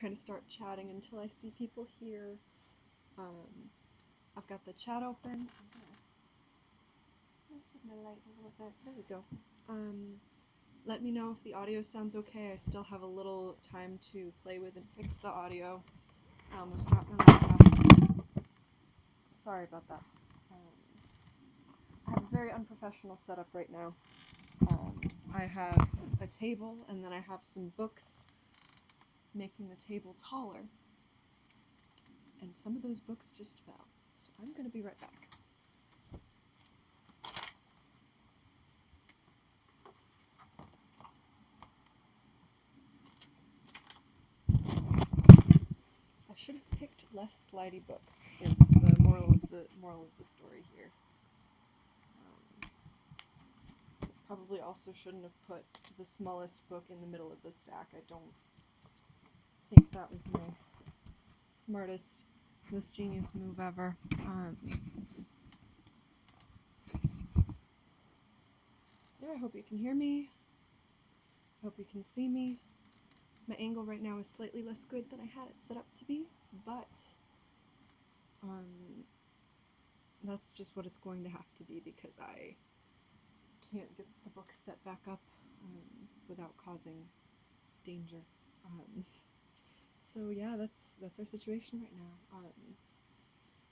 kind of start chatting until I see people here. I've got the chat open. I'm gonna switch my light a little bit. There we go. Let me know if the audio sounds okay. I still have a little time to play with and fix the audio. I almost dropped my laptop. Sorry about that. I have a very unprofessional setup right now. I have a table and then I have some books making the table taller. And some of those books just fell. So I'm going to be right back. I should have picked less slidey books is the moral of the story here. Probably also shouldn't have put the smallest book in the middle of the stack. I don't think that was my smartest, most genius move ever. Yeah, I hope you can hear me. I hope you can see me. My angle right now is slightly less good than I had it set up to be, but that's just what it's going to have to be because I can't get the book set back up without causing danger. So yeah, that's our situation right now.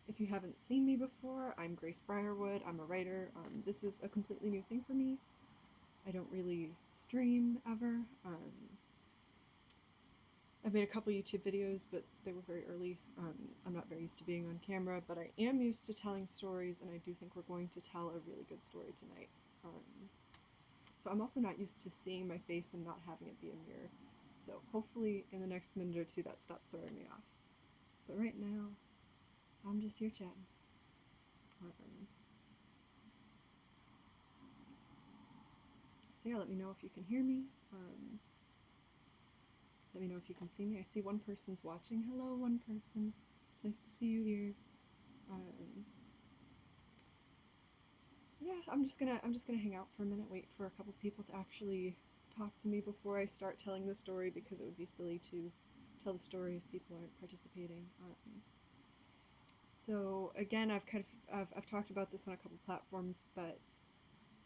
If you haven't seen me before, I'm Grace Briarwood. I'm a writer. This is a completely new thing for me. I don't really stream ever. I've made a couple YouTube videos, but they were very early. I'm not very used to being on camera, but I am used to telling stories, and I do think we're going to tell a really good story tonight. So I'm also not used to seeing my face and not having it be a mirror. So hopefully in the next minute or two that stops throwing me off. But right now, I'm just here chatting. So yeah, let me know if you can hear me. Let me know if you can see me. I see one person's watching. Hello, one person. It's nice to see you here. Yeah, I'm just gonna hang out for a minute, wait for a couple people to actually talk to me before I start telling the story because it would be silly to tell the story if people aren't participating. So again, I've talked about this on a couple platforms, but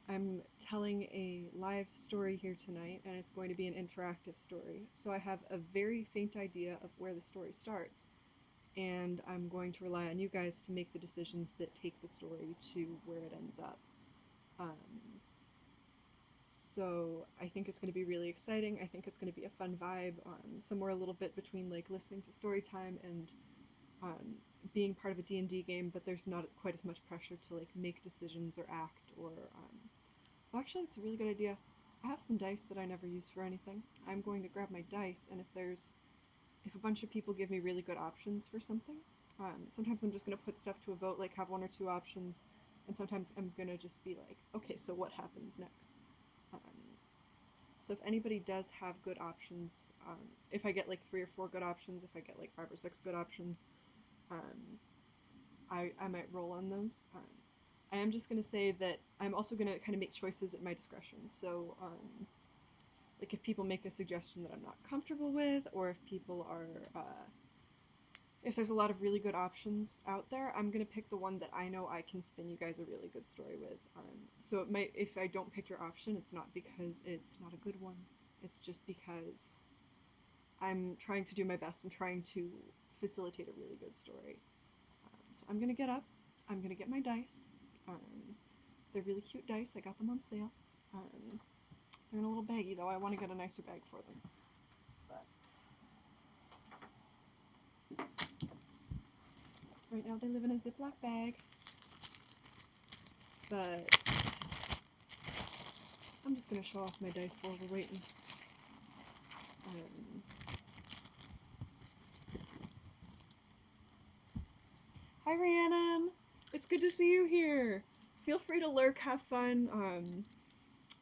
I'm telling a live story here tonight, and it's going to be an interactive story. So I have a very faint idea of where the story starts, and I'm going to rely on you guys to make the decisions that take the story to where it ends up. So I think it's going to be really exciting. I think it's going to be a fun vibe, somewhere a little bit between like listening to story time and being part of a D&D game, but there's not quite as much pressure to like make decisions or act or well, actually it's a really good idea. I have some dice that I never use for anything. I'm going to grab my dice, and if a bunch of people give me really good options for something, sometimes I'm just going to put stuff to a vote, like have one or two options, and sometimes I'm going to just be like, okay, so what happens next? So if anybody does have good options, if I get like 3 or 4 good options, if I get like 5 or 6 good options, I might roll on those. I am just going to say that I'm also going to kind of make choices at my discretion. So like if people make a suggestion that I'm not comfortable with, or if people are if there's a lot of really good options out there, I'm going to pick the one that I know I can spin you guys a really good story with. So it might, if I don't pick your option, it's not because it's not a good one. It's just because I'm trying to do my best. I'm trying to facilitate a really good story. So I'm going to get up. I'm going to get my dice. They're really cute dice. I got them on sale. They're in a little baggie, though. I want to get a nicer bag for them. Right now they live in a Ziploc bag, but I'm just going to show off my dice while we're waiting. Hi Rhiannon! It's good to see you here! Feel free to lurk, have fun.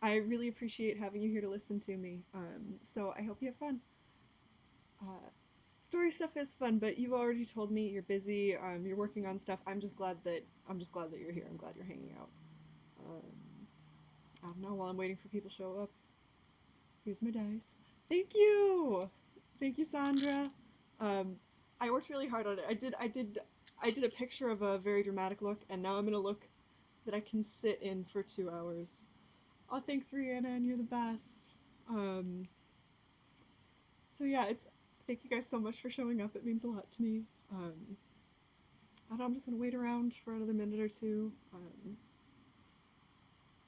I really appreciate having you here to listen to me, so I hope you have fun. Story stuff is fun, but you've already told me you're busy, you're working on stuff. I'm just glad that you're here. I'm glad you're hanging out. I don't know, while I'm waiting for people to show up. Here's my dice. Thank you! Thank you, Sandra. Um, I worked really hard on it. I did a picture of a very dramatic look, and now I'm gonna look that I can sit in for 2 hours. Oh, thanks, Rihanna, and you're the best. Um, so yeah, it's thank you guys so much for showing up. It means a lot to me. I don't know, I'm just gonna wait around for another minute or two.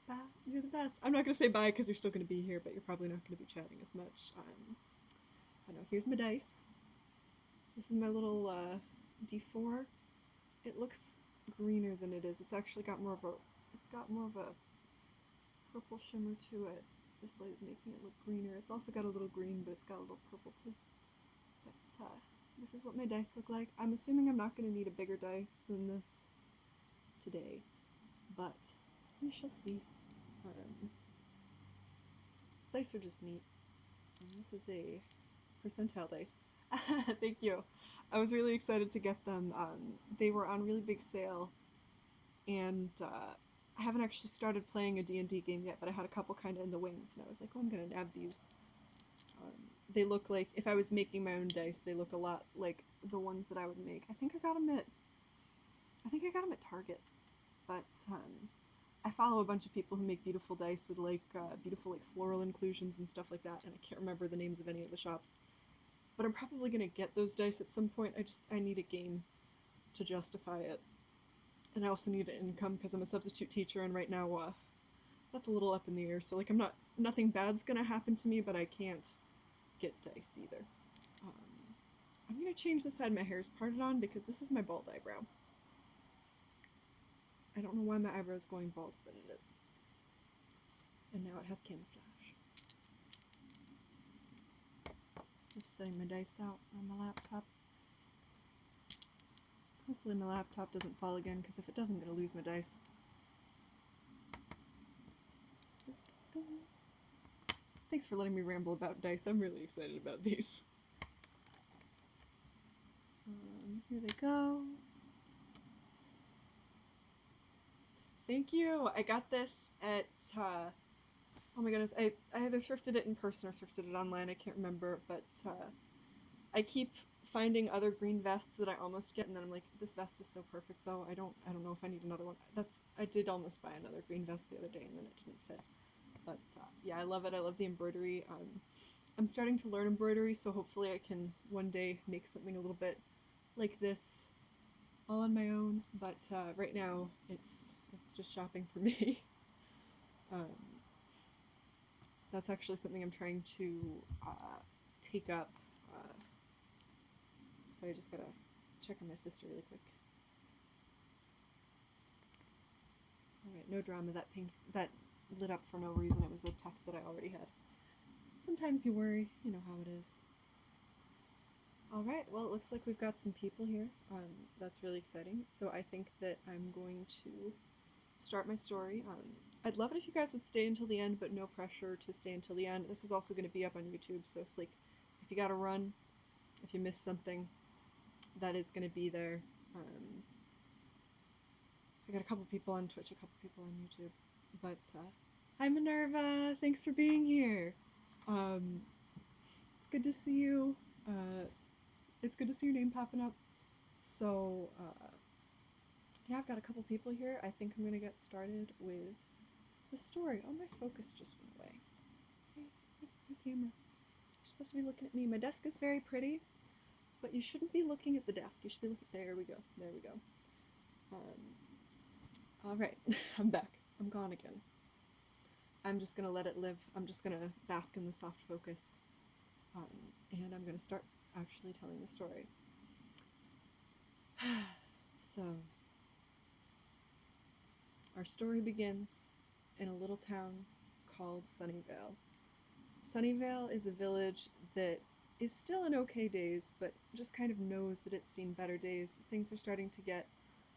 Bye. You're the best. I'm not gonna say bye because you're still gonna be here, but you're probably not gonna be chatting as much. I don't know. Here's my dice. This is my little D4. It looks greener than it is. It's actually got more of a purple shimmer to it. This light is making it look greener. It's also got a little green, but it's got a little purple too. But this is what my dice look like. I'm assuming I'm not going to need a bigger die than this today, but we shall see. Dice are just neat. And this is a percentile dice. Thank you. I was really excited to get them. They were on really big sale, and I haven't actually started playing a D&D game yet, but I had a couple kind of in the wings, and I was like, oh, I'm gonna nab these. They look like, if I was making my own dice, they look a lot like the ones that I would make. I think I got them at Target, but I follow a bunch of people who make beautiful dice with like beautiful like floral inclusions and stuff like that, and I can't remember the names of any of the shops. But I'm probably gonna get those dice at some point. I need a game to justify it, and I also need an income because I'm a substitute teacher, and right now that's a little up in the air. So like nothing bad's gonna happen to me, but I can't get dice either. Um, I'm gonna change the side my hair is parted on because this is my bald eyebrow. I don't know why my eyebrow is going bald, but it is. And now it has camouflage. Just setting my dice out on my laptop. Hopefully my laptop doesn't fall again, because if it does, I'm gonna lose my dice. Thanks for letting me ramble about dice. I'm really excited about these. Here they go. Thank you. I got this at, oh my goodness, I either thrifted it in person or thrifted it online. I can't remember, but I keep finding other green vests that I almost get, and then I'm like, this vest is so perfect though. I don't know if I need another one. I did almost buy another green vest the other day, and then it didn't fit. But yeah, I love it. I love the embroidery. I'm starting to learn embroidery, so hopefully I can one day make something a little bit like this all on my own. But right now, it's just shopping for me. um, that's actually something I'm trying to take up. Uh, so I just gotta check on my sister really quick. Alright, no drama. That lit up for no reason. It was a text that I already had. Sometimes you worry, you know how it is. Alright, well, it looks like we've got some people here. That's really exciting. So I think that I'm going to start my story. I'd love it if you guys would stay until the end, but no pressure to stay until the end. This is also going to be up on YouTube, so if you gotta run, if you miss something, that is going to be there. I got a couple people on Twitch, a couple people on YouTube, but hi Minerva, thanks for being here. It's good to see you. It's good to see your name popping up. So yeah, I've got a couple people here. I think I'm gonna get started with the story. Oh, my focus just went away. Hey, camera. You're supposed to be looking at me. My desk is very pretty, but you shouldn't be looking at the desk. You should be looking. There we go. There we go. All right, I'm back. I'm gone again. I'm just gonna let it live. I'm just gonna bask in the soft focus, and I'm gonna start actually telling the story. So, our story begins in a little town called Sunnyvale. Sunnyvale is a village that is still in okay days, but just kind of knows that it's seen better days. Things are starting to get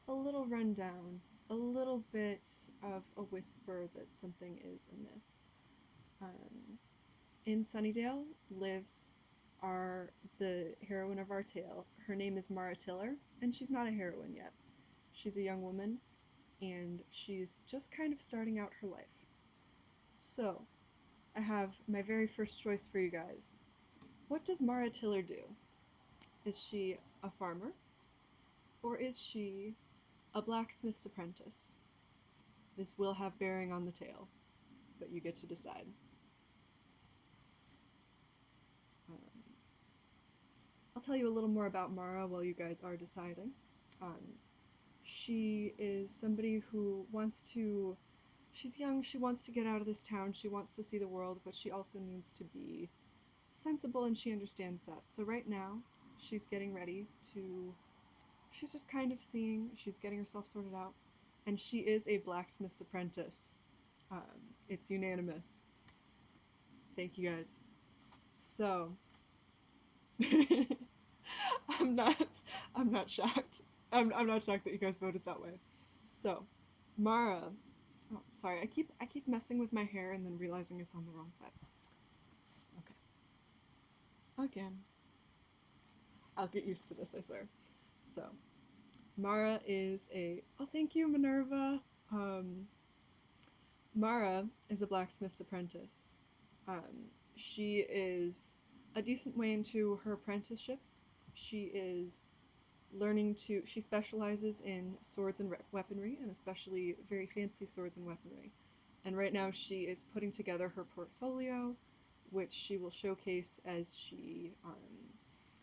a little run down, a little bit of a whisper that something is amiss. In Sunnydale lives the heroine of our tale. Her name is Mara Tiller, and she's not a heroine yet. She's a young woman, and she's just kind of starting out her life. So, I have my very first choice for you guys. What does Mara Tiller do? Is she a farmer? Or is she a blacksmith's apprentice? This will have bearing on the tale, but you get to decide. Um, I'll tell you a little more about Mara while you guys are deciding. Um, she is somebody who wants to. She's young, she wants to get out of this town, she wants to see the world, but she also needs to be sensible and she understands that. So right now, she's getting ready to. She's just kind of seeing, she's getting herself sorted out, and she is a blacksmith's apprentice. It's unanimous. Thank you guys. So, I'm not, I'm not shocked. I'm not shocked that you guys voted that way. So, Mara. Oh, sorry. I keep messing with my hair and then realizing it's on the wrong side. Okay. Again. I'll get used to this, I swear. So, Mara is a. Oh, thank you, Minerva. Um, Mara is a blacksmith's apprentice. She is a decent way into her apprenticeship. She is learning to. She specializes in swords and weaponry, and especially very fancy swords and weaponry. And right now she is putting together her portfolio, which she will showcase as she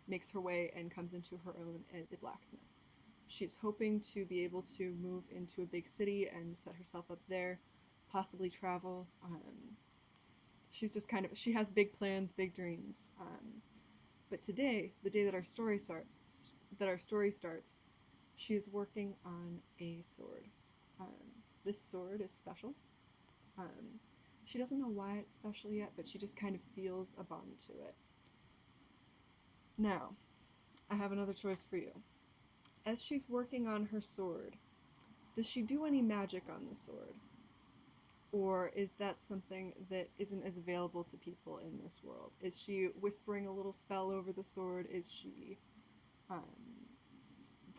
makes her way and comes into her own as a blacksmith. She's hoping to be able to move into a big city and set herself up there, possibly travel. She's just kind of, she has big plans, big dreams. But today, the day that our story starts, she is working on a sword. Um, this sword is special. Um, she doesn't know why it's special yet, but she just kind of feels a bond to it. Now, I have another choice for you. As she's working on her sword, does she do any magic on the sword? Or is that something that isn't as available to people in this world? Is she whispering a little spell over the sword? Is she um,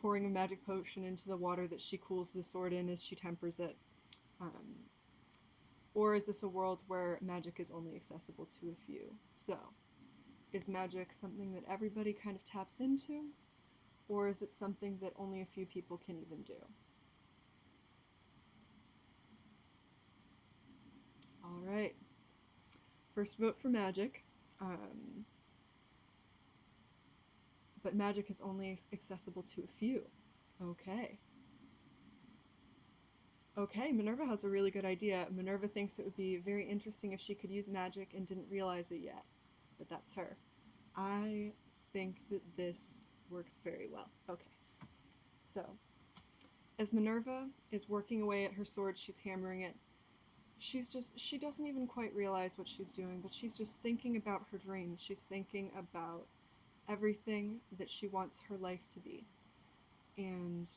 pouring a magic potion into the water that she cools the sword in as she tempers it? Um, or is this a world where magic is only accessible to a few? So, is magic something that everybody kind of taps into? Or is it something that only a few people can even do? Alright, first vote for magic. Um, but magic is only accessible to a few. Okay. Okay, Minerva has a really good idea. Minerva thinks it would be very interesting if she could use magic and didn't realize it yet. But that's her. I think that this works very well. Okay. So, as Minerva is working away at her sword, she's hammering it. She doesn't even quite realize what she's doing, but she's just thinking about her dreams. She's thinking about everything that she wants her life to be. And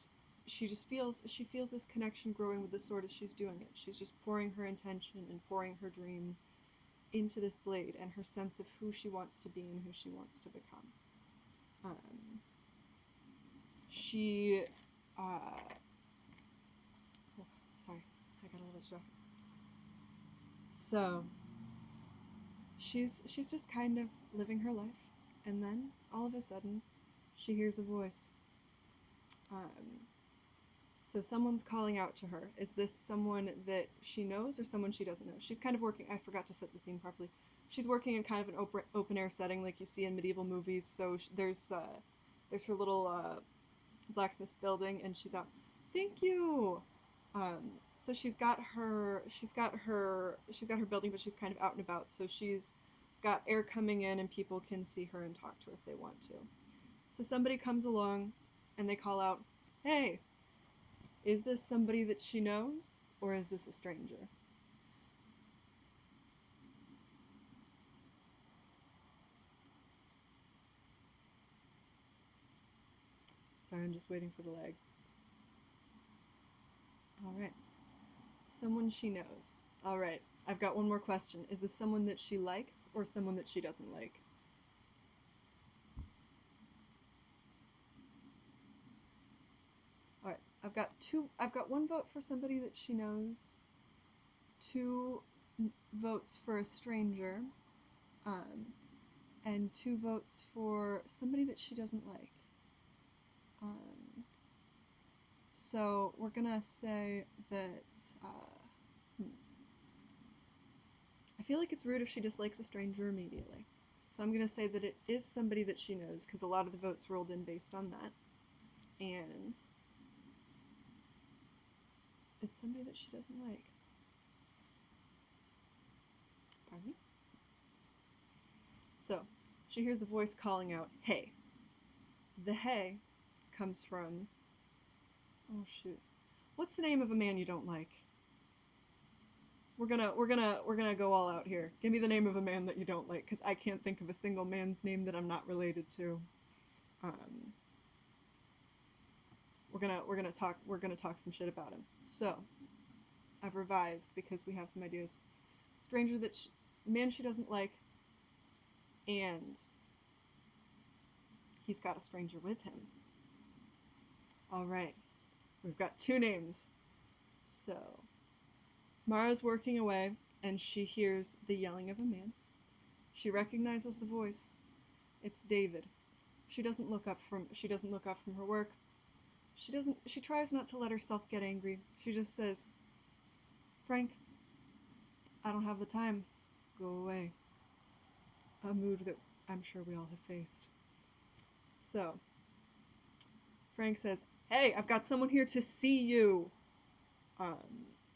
she feels this connection growing with the sword as she's doing it. She's just pouring her intention and pouring her dreams into this blade and her sense of who she wants to be and who she wants to become. Um, she, oh, sorry, I got a little distracted. So she's just kind of living her life, and then all of a sudden, she hears a voice. Um, So someone's calling out to her. Is this someone that she knows or someone she doesn't know? She's kind of working. I forgot to set the scene properly. She's working in kind of an open air setting like you see in medieval movies. So there's her little blacksmith building, and she's out. Thank you. So she's got her building, but she's kind of out and about. So she's got air coming in, and people can see her and talk to her if they want to. So somebody comes along, and they call out, "Hey, is this somebody that she knows, or is this a stranger?" Sorry, I'm just waiting for the lag. Alright. Someone she knows. Alright, I've got one more question. Is this someone that she likes, or someone that she doesn't like? Alright, I've got one vote for somebody that she knows, two votes for a stranger. Um, and 2 votes for somebody that she doesn't like. So we're gonna say that I feel like it's rude if she dislikes a stranger immediately. So I'm gonna say that it is somebody that she knows, because a lot of the votes rolled in based on that. And it's somebody that she doesn't like. Pardon me? So she hears a voice calling out, "Hey." The "hey" comes from, oh shoot, what's the name of a man you don't like? We're gonna go all out here. Give me the name of a man that you don't like, because I can't think of a single man's name that I'm not related to. We're gonna talk some shit about him. So I've revised because we have some ideas. Stranger that man she doesn't like, and he's got a stranger with him. All right, we've got 2 names. So Mara's working away, and she hears the yelling of a man. She recognizes the voice. It's David. She doesn't look up from her work. She tries not to let herself get angry. She just says, "Frank, I don't have the time. Go away." A mood that I'm sure we all have faced. So Frank says, "Hey, I've got someone here to see you."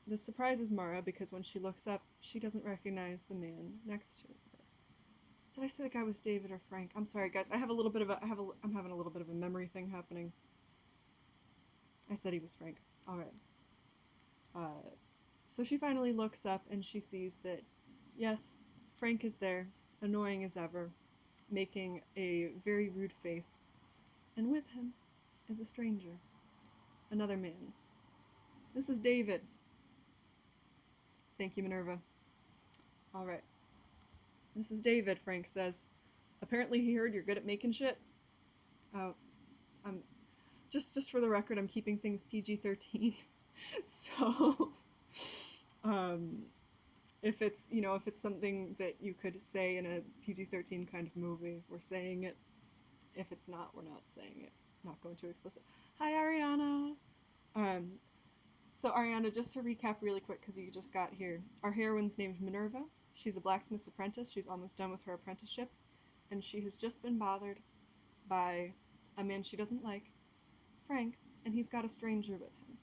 This surprises Mara because when she looks up, she doesn't recognize the man next to her. Did I say the guy was David or Frank? I'm sorry, guys. I'm having a little bit of a memory thing happening. I said he was Frank. All right. So she finally looks up and she sees that, yes, Frank is there, annoying as ever, making a very rude face, and with him is a stranger, another man. "This is David." "Thank you, Minerva." "All right. This is David," Frank says. "Apparently he heard you're good at making shit." Oh, I'm just for the record, I'm keeping things PG-13. So, if it's something that you could say in a PG-13 kind of movie, we're saying it. If it's not, we're not saying it. Not going too explicit. Hi, Ariana. So Ariana, just to recap really quick, because you just got here, our heroine's named Minerva. She's a blacksmith's apprentice. She's almost done with her apprenticeship, and she has just been bothered by a man she doesn't like, Frank, and he's got a stranger with him.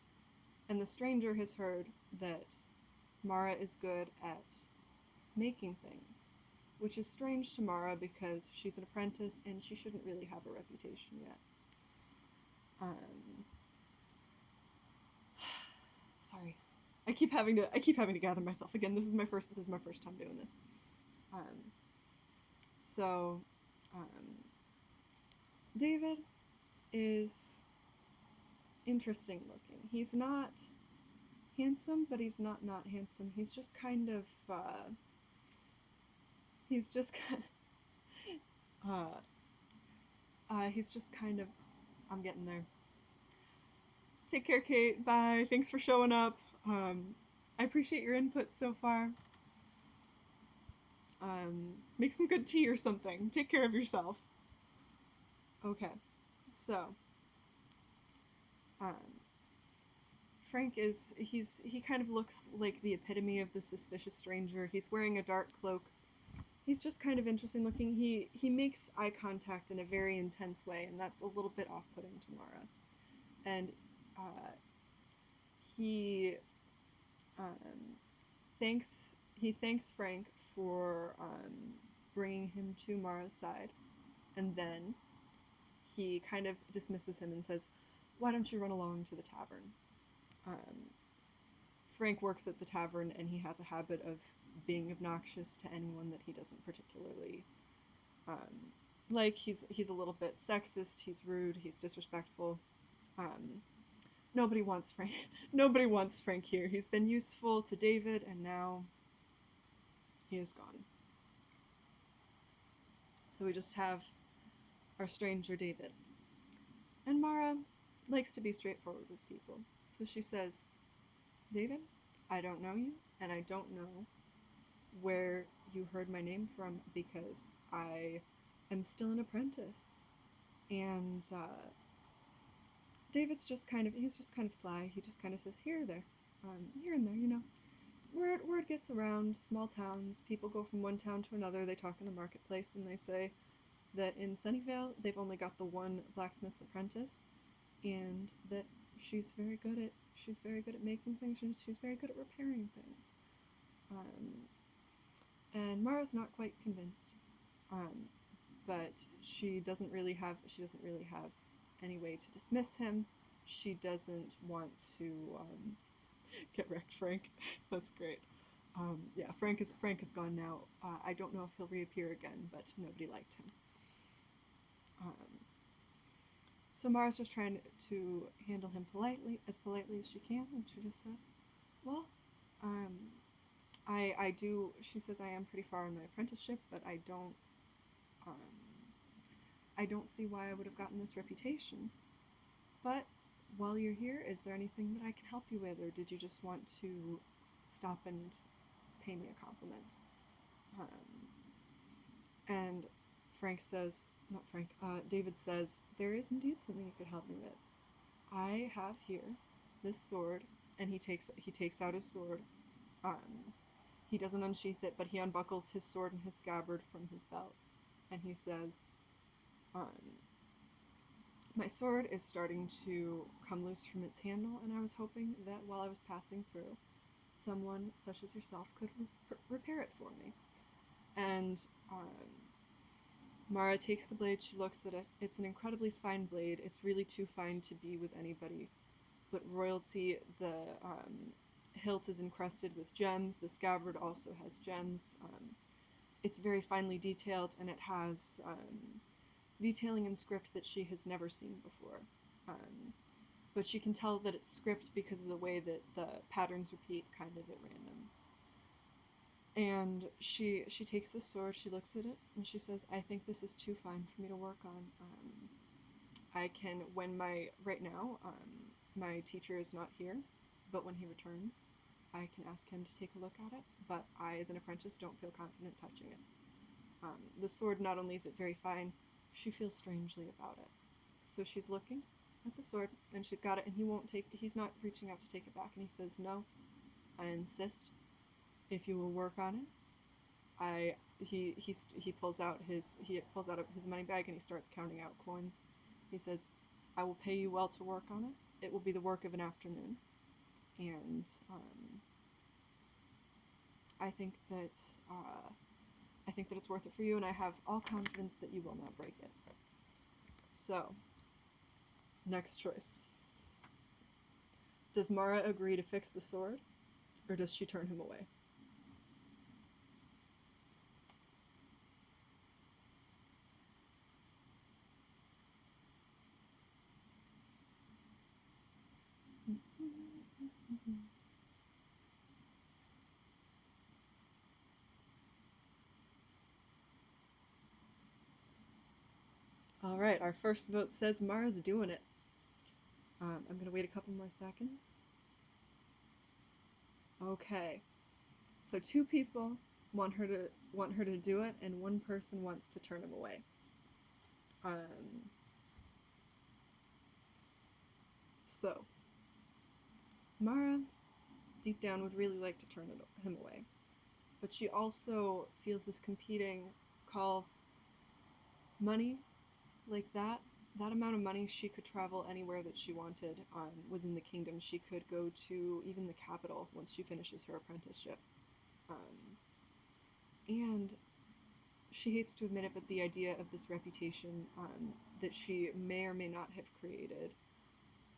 And the stranger has heard that Mara is good at making things, which is strange to Mara because she's an apprentice and she shouldn't really have a reputation yet. Sorry, I keep having to gather myself again. This is my first time doing this. So David is interesting looking. He's not handsome, but he's not handsome. He's just kind of I'm getting there. Take care, Kate. Bye. Thanks for showing up. I appreciate your input so far. Make some good tea or something. Take care of yourself. Okay, so Frank he kind of looks like the epitome of the suspicious stranger. He's wearing a dark cloak. He's just kind of interesting looking. He makes eye contact in a very intense way, and that's a little bit off-putting to Mara. And he thanks Frank for bringing him to Mara's side, and then he kind of dismisses him and says, "Why don't you run along to the tavern?" Frank works at the tavern, and he has a habit of being obnoxious to anyone that he doesn't particularly like. He's a little bit sexist, he's rude, he's disrespectful. Nobody wants Frank. Nobody wants Frank here. He's been useful to David, and now he is gone. So we just have our stranger David. And Mara likes to be straightforward with people. So she says, "David, I don't know you, and I don't know where you heard my name from because I am still an apprentice. And David's he's just kind of sly. He just kind of says, here and there, you know. Word gets around, small towns, people go from one town to another, they talk in the marketplace, and they say that in Sunnyvale, they've only got the one blacksmith's apprentice, and that she's very good at making things, and she's very good at repairing things. Um, and Mara's not quite convinced, um, but she doesn't really have any way to dismiss him. She doesn't want to get wrecked, Frank. That's great. Yeah, Frank is gone now. I don't know if he'll reappear again, but nobody liked him. Um, so Mara's just trying to handle him politely as she can, and she just says, "Well, um, I do." She says, "I am pretty far in my apprenticeship, but um, I don't see why I would have gotten this reputation. But while you're here, is there anything that I can help you with, or did you just want to stop and pay me a compliment?" And Frank says, not Frank, David says, "There is indeed something you could help me with. I have here this sword," and he takes out his sword. Um, he doesn't unsheath it, but he unbuckles his sword and his scabbard from his belt, and he says, um, "My sword is starting to come loose from its handle, and I was hoping that while I was passing through, someone such as yourself could repair it for me." And Mara takes the blade, she looks at it. It's an incredibly fine blade. It's really too fine to be with anybody but royalty. The hilt is encrusted with gems. The scabbard also has gems. It's very finely detailed, and it has detailing in script that she has never seen before. But she can tell that it's script because of the way that the patterns repeat kind of at random. And she takes the sword, she looks at it, and she says, "I think this is too fine for me to work on. I can, right now, my teacher is not here, but when he returns, I can ask him to take a look at it, but I, as an apprentice, don't feel confident touching it." The sword, not only is it very fine, she feels strangely about it. So she's looking at the sword, and she's got it, and he's not reaching out to take it back, and he says, "No, I insist. If you will work on it, he pulls out his money bag and he starts counting out coins. He says, "I will pay you well to work on it. It will be the work of an afternoon, and I think that it's worth it for you, and I have all confidence that you will not break it." So, next choice: does Mara agree to fix the sword, or does she turn him away? All right, our first vote says Mara's doing it. I'm gonna wait a couple more seconds. Okay, so two people want her to do it, and one person wants to turn him away. Um, so Mara, deep down, would really like to turn him away, but she also feels this competing call. Money like that amount of money, she could travel anywhere that she wanted within the kingdom. She could go to even the capital once she finishes her apprenticeship. Um, and she hates to admit it, but the idea of this reputation that she may or may not have created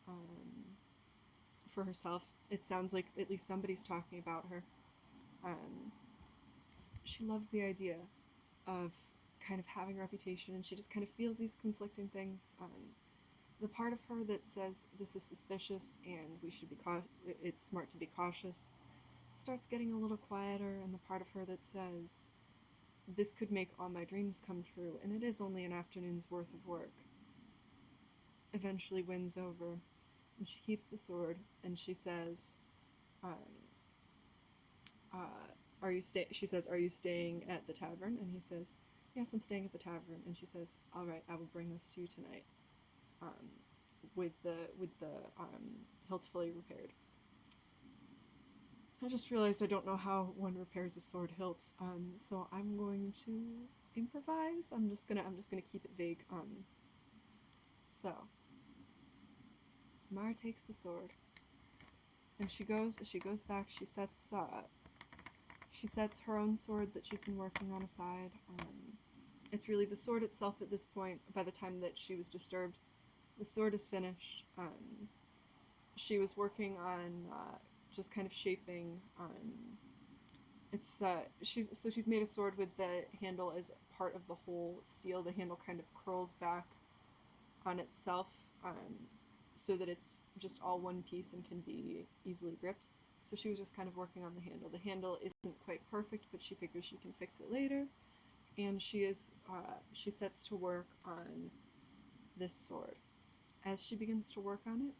um, for herself, it sounds like at least somebody's talking about her. Um, she loves the idea of kind of having a reputation, and she just kind of feels these conflicting things. The part of her that says this is suspicious and it's smart to be cautious starts getting a little quieter, and the part of her that says this could make all my dreams come true and it is only an afternoon's worth of work eventually wins over, and she keeps the sword, and she says, um, uh, She says, "Are you staying at the tavern?" And he says, "Yes, I'm staying at the tavern." And she says, "All right, I will bring this to you tonight, um, with the hilt fully repaired." I just realized I don't know how one repairs a sword hilt, so I'm going to improvise. I'm just gonna keep it vague. So Mara takes the sword, and she goes back. She sets her own sword that she's been working on aside. It's really the sword itself at this point. By the time that she was disturbed, the sword is finished. She was working on just kind of shaping. She's made a sword with the handle as part of the whole steel. The handle kind of curls back on itself, um, so that it's just all one piece and can be easily gripped. So she was just kind of working on the handle. The handle isn't quite perfect, but she figures she can fix it later. And she sets to work on this sword. As she begins to work on it,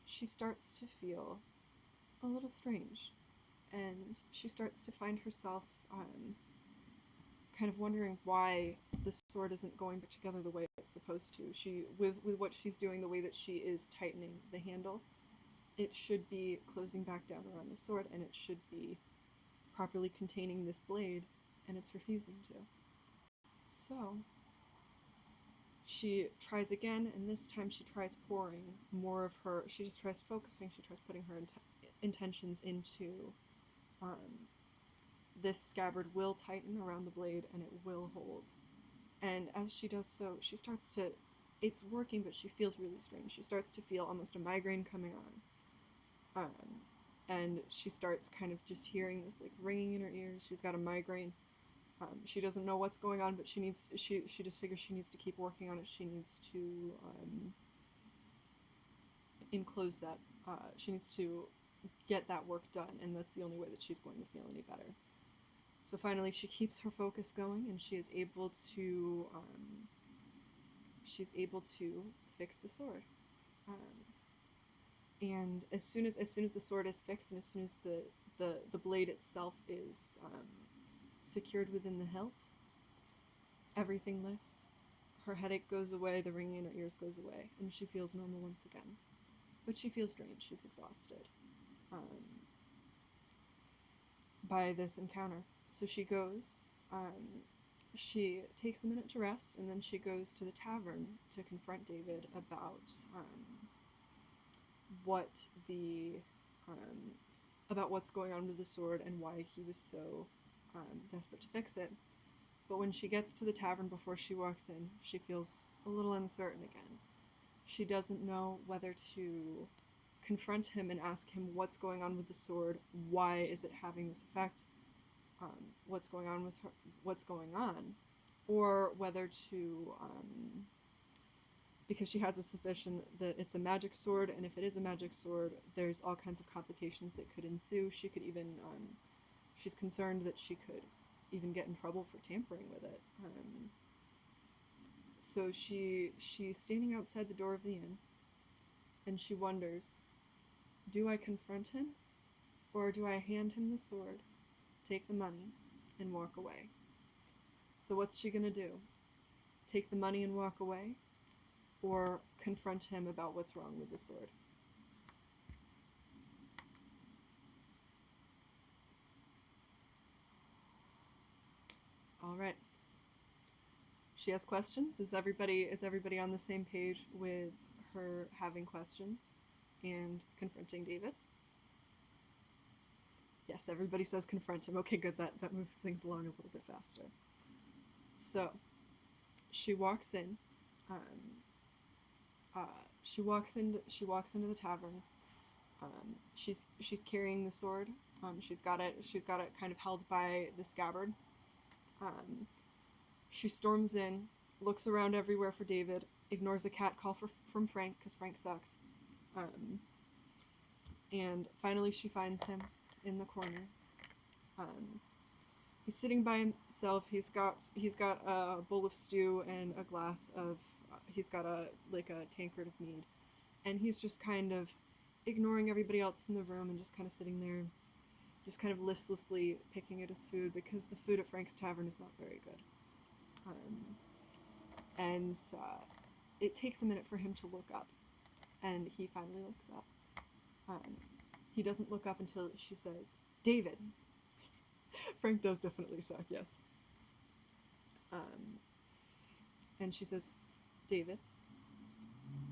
she starts to feel a little strange, and she starts to find herself kind of wondering why the sword isn't going together the way it's supposed to. With what she's doing, the way that she is tightening the handle, it should be closing back down around the sword, and it should be properly containing this blade, and it's refusing to. So she tries again, and this time she tries pouring more of her. She just tries focusing. She tries putting her intentions into this scabbard will tighten around the blade, and it will hold. And as she does so, she starts to. It's working, but she feels really strange. She starts to feel almost a migraine coming on. And she starts kind of just hearing this like ringing in her ears. She's got a migraine. She doesn't know what's going on, but she just figures she needs to keep working on it. She needs to enclose that. She needs to get that work done, and that's the only way that she's going to feel any better. So finally, she keeps her focus going, and she's able to fix the sword. And as soon as the sword is fixed, and as soon as the blade itself is secured within the hilt, everything lifts. Her headache goes away, the ringing in her ears goes away, and she feels normal once again. But she feels drained, she's exhausted by this encounter. So she takes a minute to rest, and then she goes to the tavern to confront David what the about what's going on with the sword and why he was so desperate to fix it. But when she gets to the tavern, before she walks in, she feels a little uncertain again. She doesn't know whether to confront him and ask him what's going on with the sword, why is it having this effect, what's going on with her, what's going on, or whether to, because she has a suspicion that it's a magic sword, and if it is a magic sword, there's all kinds of complications that could ensue. She could even, she's concerned that she could even get in trouble for tampering with it. So she's standing outside the door of the inn, and she wonders, do I confront him, or do I hand him the sword, take the money, and walk away? So what's she gonna do? Take the money and walk away, or confront him about what's wrong with the sword? All right. She has questions. Is everybody on the same page with her having questions and confronting David? Yes, everybody says confront him. Okay, good. That moves things along a little bit faster. So she walks in. Um, she walks into the tavern. She's carrying the sword. She's got it kind of held by the scabbard. Um, she storms in, looks around everywhere for David, ignores a cat call from Frank because Frank sucks. Um, and finally she finds him in the corner. Um, he's sitting by himself. He's got a bowl of stew and a glass of. He's got a tankard of mead, and he's just kind of ignoring everybody else in the room and just kind of sitting there just kind of listlessly picking at his food because the food at Frank's Tavern is not very good. Um, and it takes a minute for him to look up, and he finally looks up. Um, he doesn't look up until she says, David. Frank does definitely suck, yes. Um, and she says, David,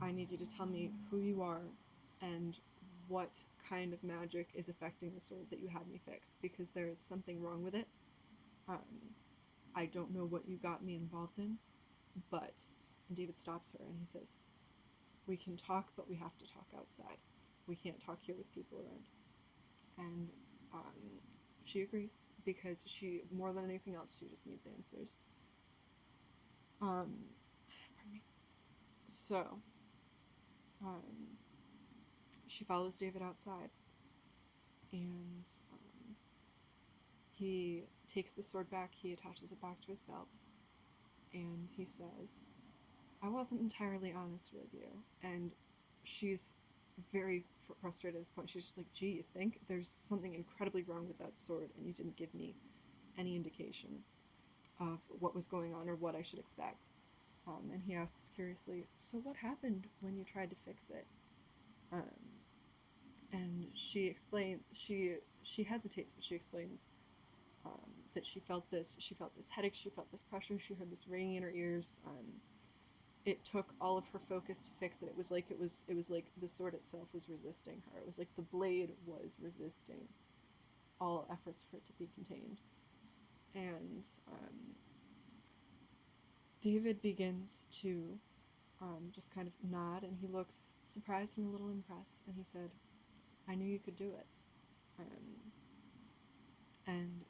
I need you to tell me who you are and what kind of magic is affecting the sword that you had me fixed, because there is something wrong with it. Um, I don't know what you got me involved in, but. And David stops her and he says, we can talk, but we have to talk outside. We can't talk here with people around. And she agrees because she, more than anything else, she just needs answers. Pardon me. So, um, she follows David outside, and he takes the sword back, he attaches it back to his belt, and he says, I wasn't entirely honest with you. And she's very frustrated at this point. She's just like, gee, you think? There's something incredibly wrong with that sword, and you didn't give me any indication of what was going on or what I should expect. And he asks curiously, so what happened when you tried to fix it? Um, and she explains, she hesitates, but she explains that she felt this headache, she felt this pressure, she heard this ringing in her ears. It took all of her focus to fix it. It was like the sword itself was resisting her. It was like the blade was resisting all efforts for it to be contained. And David begins to just kind of nod, and he looks surprised and a little impressed, and he said, I knew you could do it. And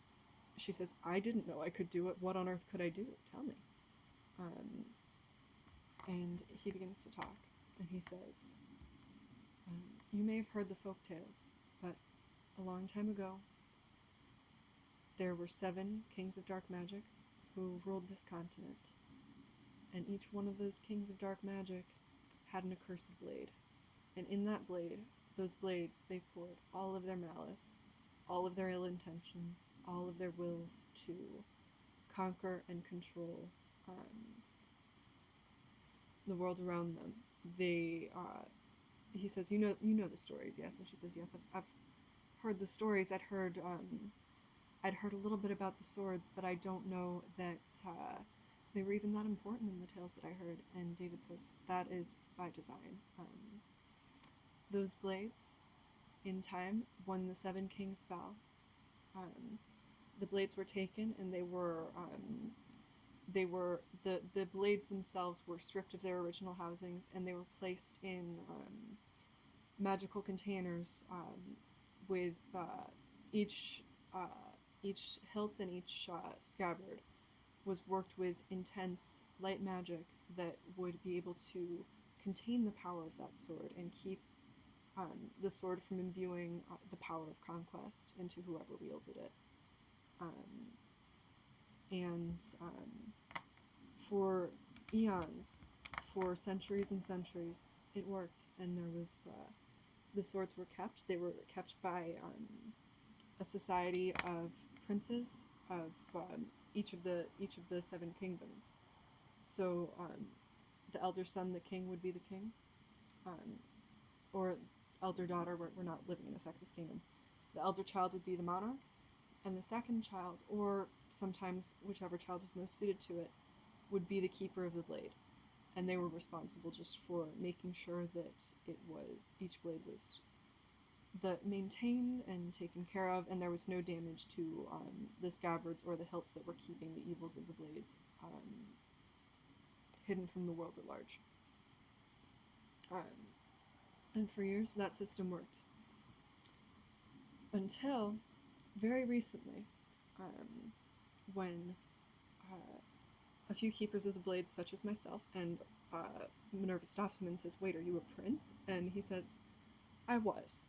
she says, I didn't know I could do it. What on earth could I do? Tell me. Um, and he begins to talk, and he says, you may have heard the folk tales, but a long time ago, there were 7 kings of dark magic who ruled this continent, and each one of those kings of dark magic had an accursed blade, and in that blade, those blades, they poured all of their malice, all of their ill intentions, all of their wills to conquer and control the world around them. He says, you know the stories, yes? And she says, yes, I've heard the stories. I'd heard a little bit about the swords, but I don't know that they were even that important in the tales that I heard. And David says, that is by design. Those blades, in time, when the 7 kings fell, the blades were taken, and they were the blades themselves were stripped of their original housings, and they were placed in magical containers with each hilt and each scabbard was worked with intense light magic that would be able to contain the power of that sword and keep the sword from imbuing the power of conquest into whoever wielded it. And for eons, for centuries and centuries, it worked, and there was the swords were kept. They were kept by a society of princes of each of the 7 kingdoms. So the elder son, the king, would be the king, um, or elder daughter. We're not living in a sexist kingdom. The elder child would be the monarch, and the second child, or sometimes whichever child was most suited to it, would be the keeper of the blade. And they were responsible just for making sure that each blade was maintained and taken care of, and there was no damage to the scabbards or the hilts that were keeping the evils of the blades hidden from the world at large. And for years, that system worked. Until very recently, when a few keepers of the blades, such as myself, and Minerva stops him and says, wait, are you a prince? And he says, I was.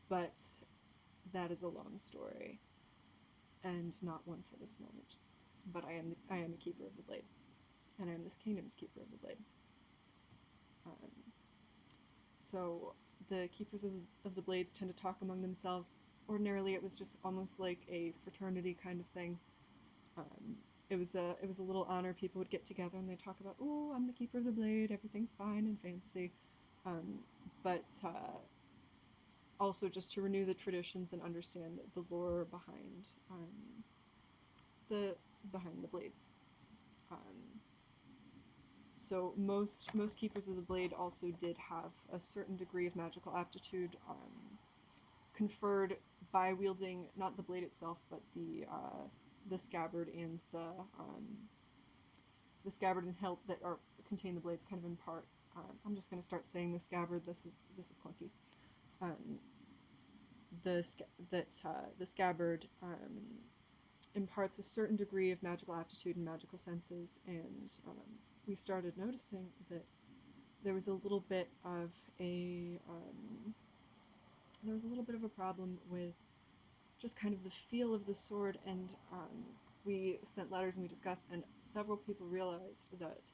But that is a long story, and not one for this moment. But I am a keeper of the blade, and I am this kingdom's keeper of the blade. So the keepers of the blades tend to talk among themselves ordinarily it was just almost like a fraternity kind of thing. Um, it was a little honor. People would get together and they talk about, oh, I'm the keeper of the blade. Everything's fine and fancy. Um, but also just to renew the traditions and understand the lore the behind the blades. Um, so most keepers of the blade also did have a certain degree of magical aptitude, conferred by wielding not the blade itself, but the scabbard and the scabbard and hilt that are contain the blades kind of impart. I'm just going to start saying the scabbard. This is clunky. Um, the scabbard imparts a certain degree of magical aptitude and magical senses, and we started noticing that there was a little bit of a problem with just kind of the feel of the sword, and we sent letters and we discussed, and several people realized that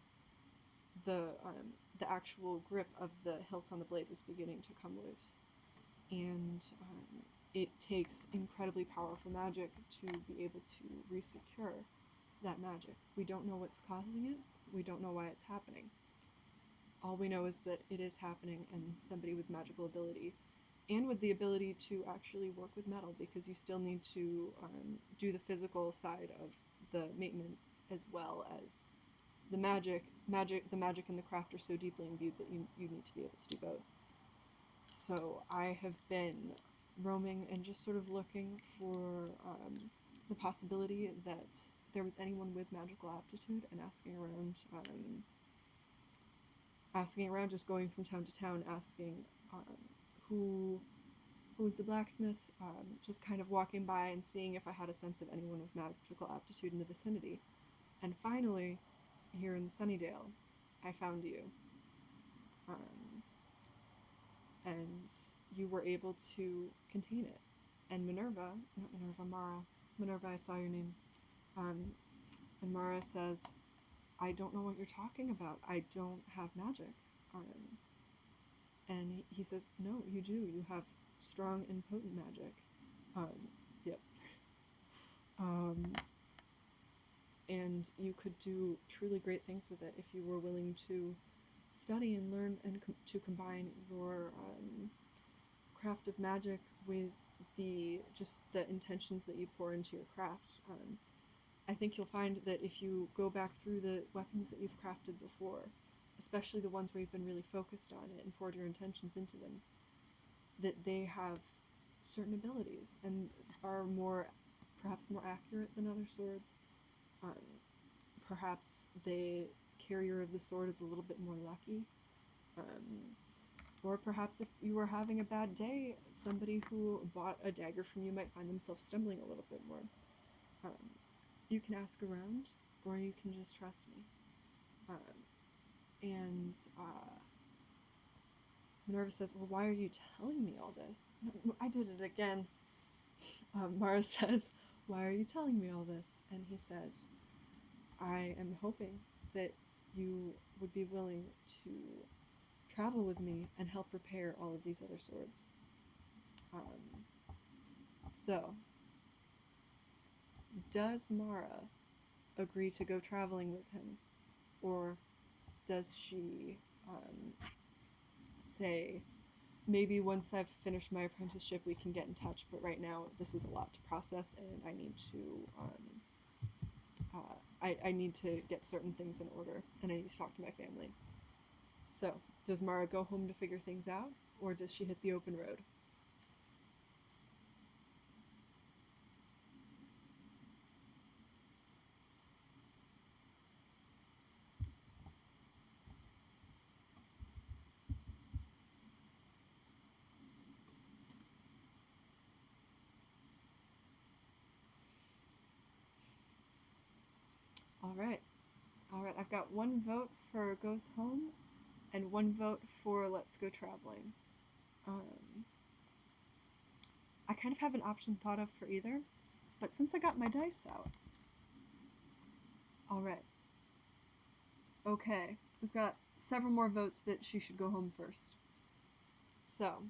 the um, the actual grip of the hilt on the blade was beginning to come loose, and it takes incredibly powerful magic to be able to resecure that magic. We don't know what's causing it. We don't know why it's happening. All we know is that it is happening, and somebody with magical ability and with the ability to actually work with metal, because you still need to do the physical side of the maintenance as well as the magic. The magic and the craft are so deeply imbued that you need to be able to do both. So I have been roaming and just sort of looking for the possibility that there was anyone with magical aptitude, and asking around, just going from town to town, asking who was the blacksmith, just kind of walking by and seeing if I had a sense of anyone with magical aptitude in the vicinity. And finally, here in Sunnydale, I found you. Um, and you were able to contain it. And Minerva, I saw your name. Um, and Mara says, I don't know what you're talking about. I don't have magic. Um, and he says, no, you do. You have strong and potent magic. Um, yep. Um, and you could do truly great things with it if you were willing to study and learn and to combine your craft of magic with the intentions that you pour into your craft. I think you'll find that if you go back through the weapons that you've crafted before, especially the ones where you've been really focused on it and poured your intentions into them, that they have certain abilities and are perhaps more accurate than other swords. Um, Perhaps the carrier of the sword is a little bit more lucky. Um, or perhaps if you were having a bad day, somebody who bought a dagger from you might find themselves stumbling a little bit more. Um, you can ask around, or you can just trust me. Um, and Minerva says, well, why are you telling me all this? I did it again. Mara says, why are you telling me all this? And he says, I am hoping that you would be willing to travel with me and help repair all of these other swords. Um, so, does Mara agree to go traveling with him? Or does she say, maybe once I've finished my apprenticeship we can get in touch, but right now this is a lot to process and I need to I need to get certain things in order and I need to talk to my family. So, does Mara go home to figure things out, or does she hit the open road? Alright, alright, I've got one vote for goes home and one vote for let's go traveling. Um, I kind of have an option thought of for either, but since I got my dice out. Alright. Okay, we've got several more votes that she should go home first. So,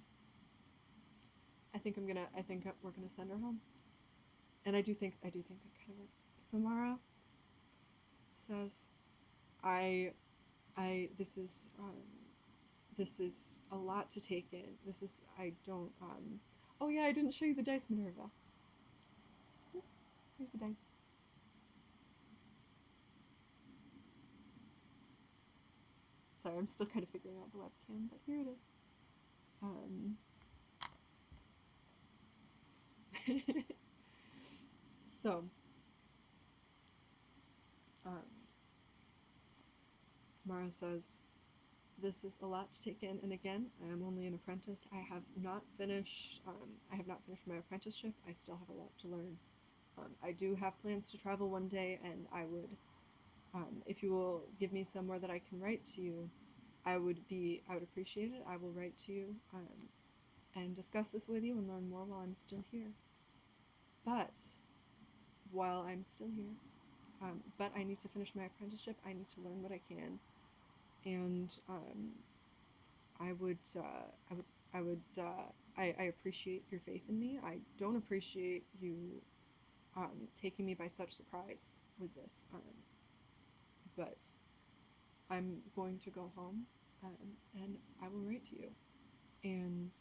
I think we're gonna send her home, and I do think that kind of works. So Mara says, I this is a lot to take in. This is I don't Oh yeah, I didn't show you the dice, Minerva. Here's the dice. Sorry, I'm still kind of figuring out the webcam, but here it is. So, um, Mara says, this is a lot to take in, and again, I am only an apprentice. I have not finished my apprenticeship. I still have a lot to learn. I do have plans to travel one day, and I would, if you will give me somewhere that I can write to you, I would appreciate it. I will write to you, and discuss this with you and learn more while I'm still here. But while I'm still here, but I need to finish my apprenticeship. I need to learn what I can, and I would, I would, I would, I appreciate your faith in me. I don't appreciate you taking me by such surprise with this, but I'm going to go home, and I will write to you. And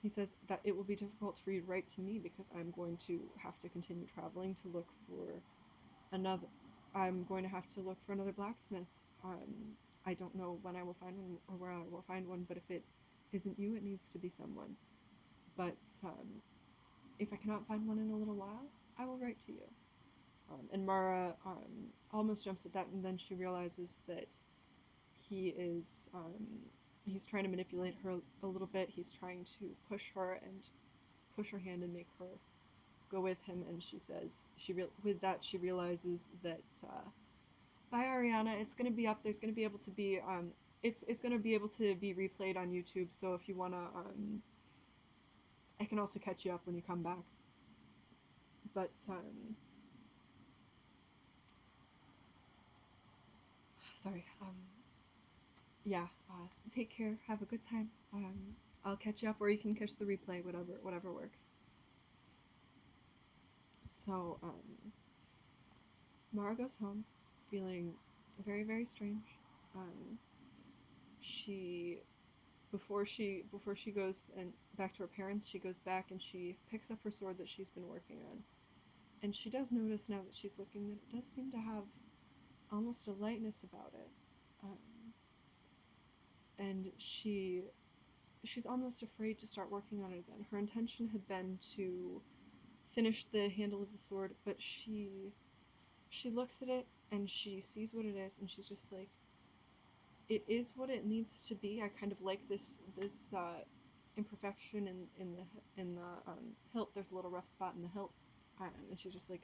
he says that it will be difficult for you to write to me because I'm going to have to continue traveling to look for another. I'm going to have to look for another blacksmith. I don't know when I will find one or where I will find one, but if it isn't you, it needs to be someone. But if I cannot find one in a little while, I will write to you. And Mara almost jumps at that, and then she realizes that he is he's trying to manipulate her a little bit. He's trying to push her hand and make her go with him. And she says with that she realizes that by Ariana, it's going to be up. There's going to be able to be it's going to be able to be replayed on YouTube. So if you want to I can also catch you up when you come back. But sorry. Yeah. Take care. Have a good time. I'll catch you up, or you can catch the replay. Whatever works. So Mara goes home, feeling very very strange. Um, she before she goes and back to her parents, she goes back and she picks up her sword that she's been working on. And she does notice now that she's looking that it does seem to have almost a lightness about it. Um, and she's almost afraid to start working on it again. Her intention had been to finish the handle of the sword, but she looks at it and she sees what it is, and she's just like, it is what it needs to be. I kind of like this imperfection in the hilt. There's a little rough spot in the hilt, and she's just like,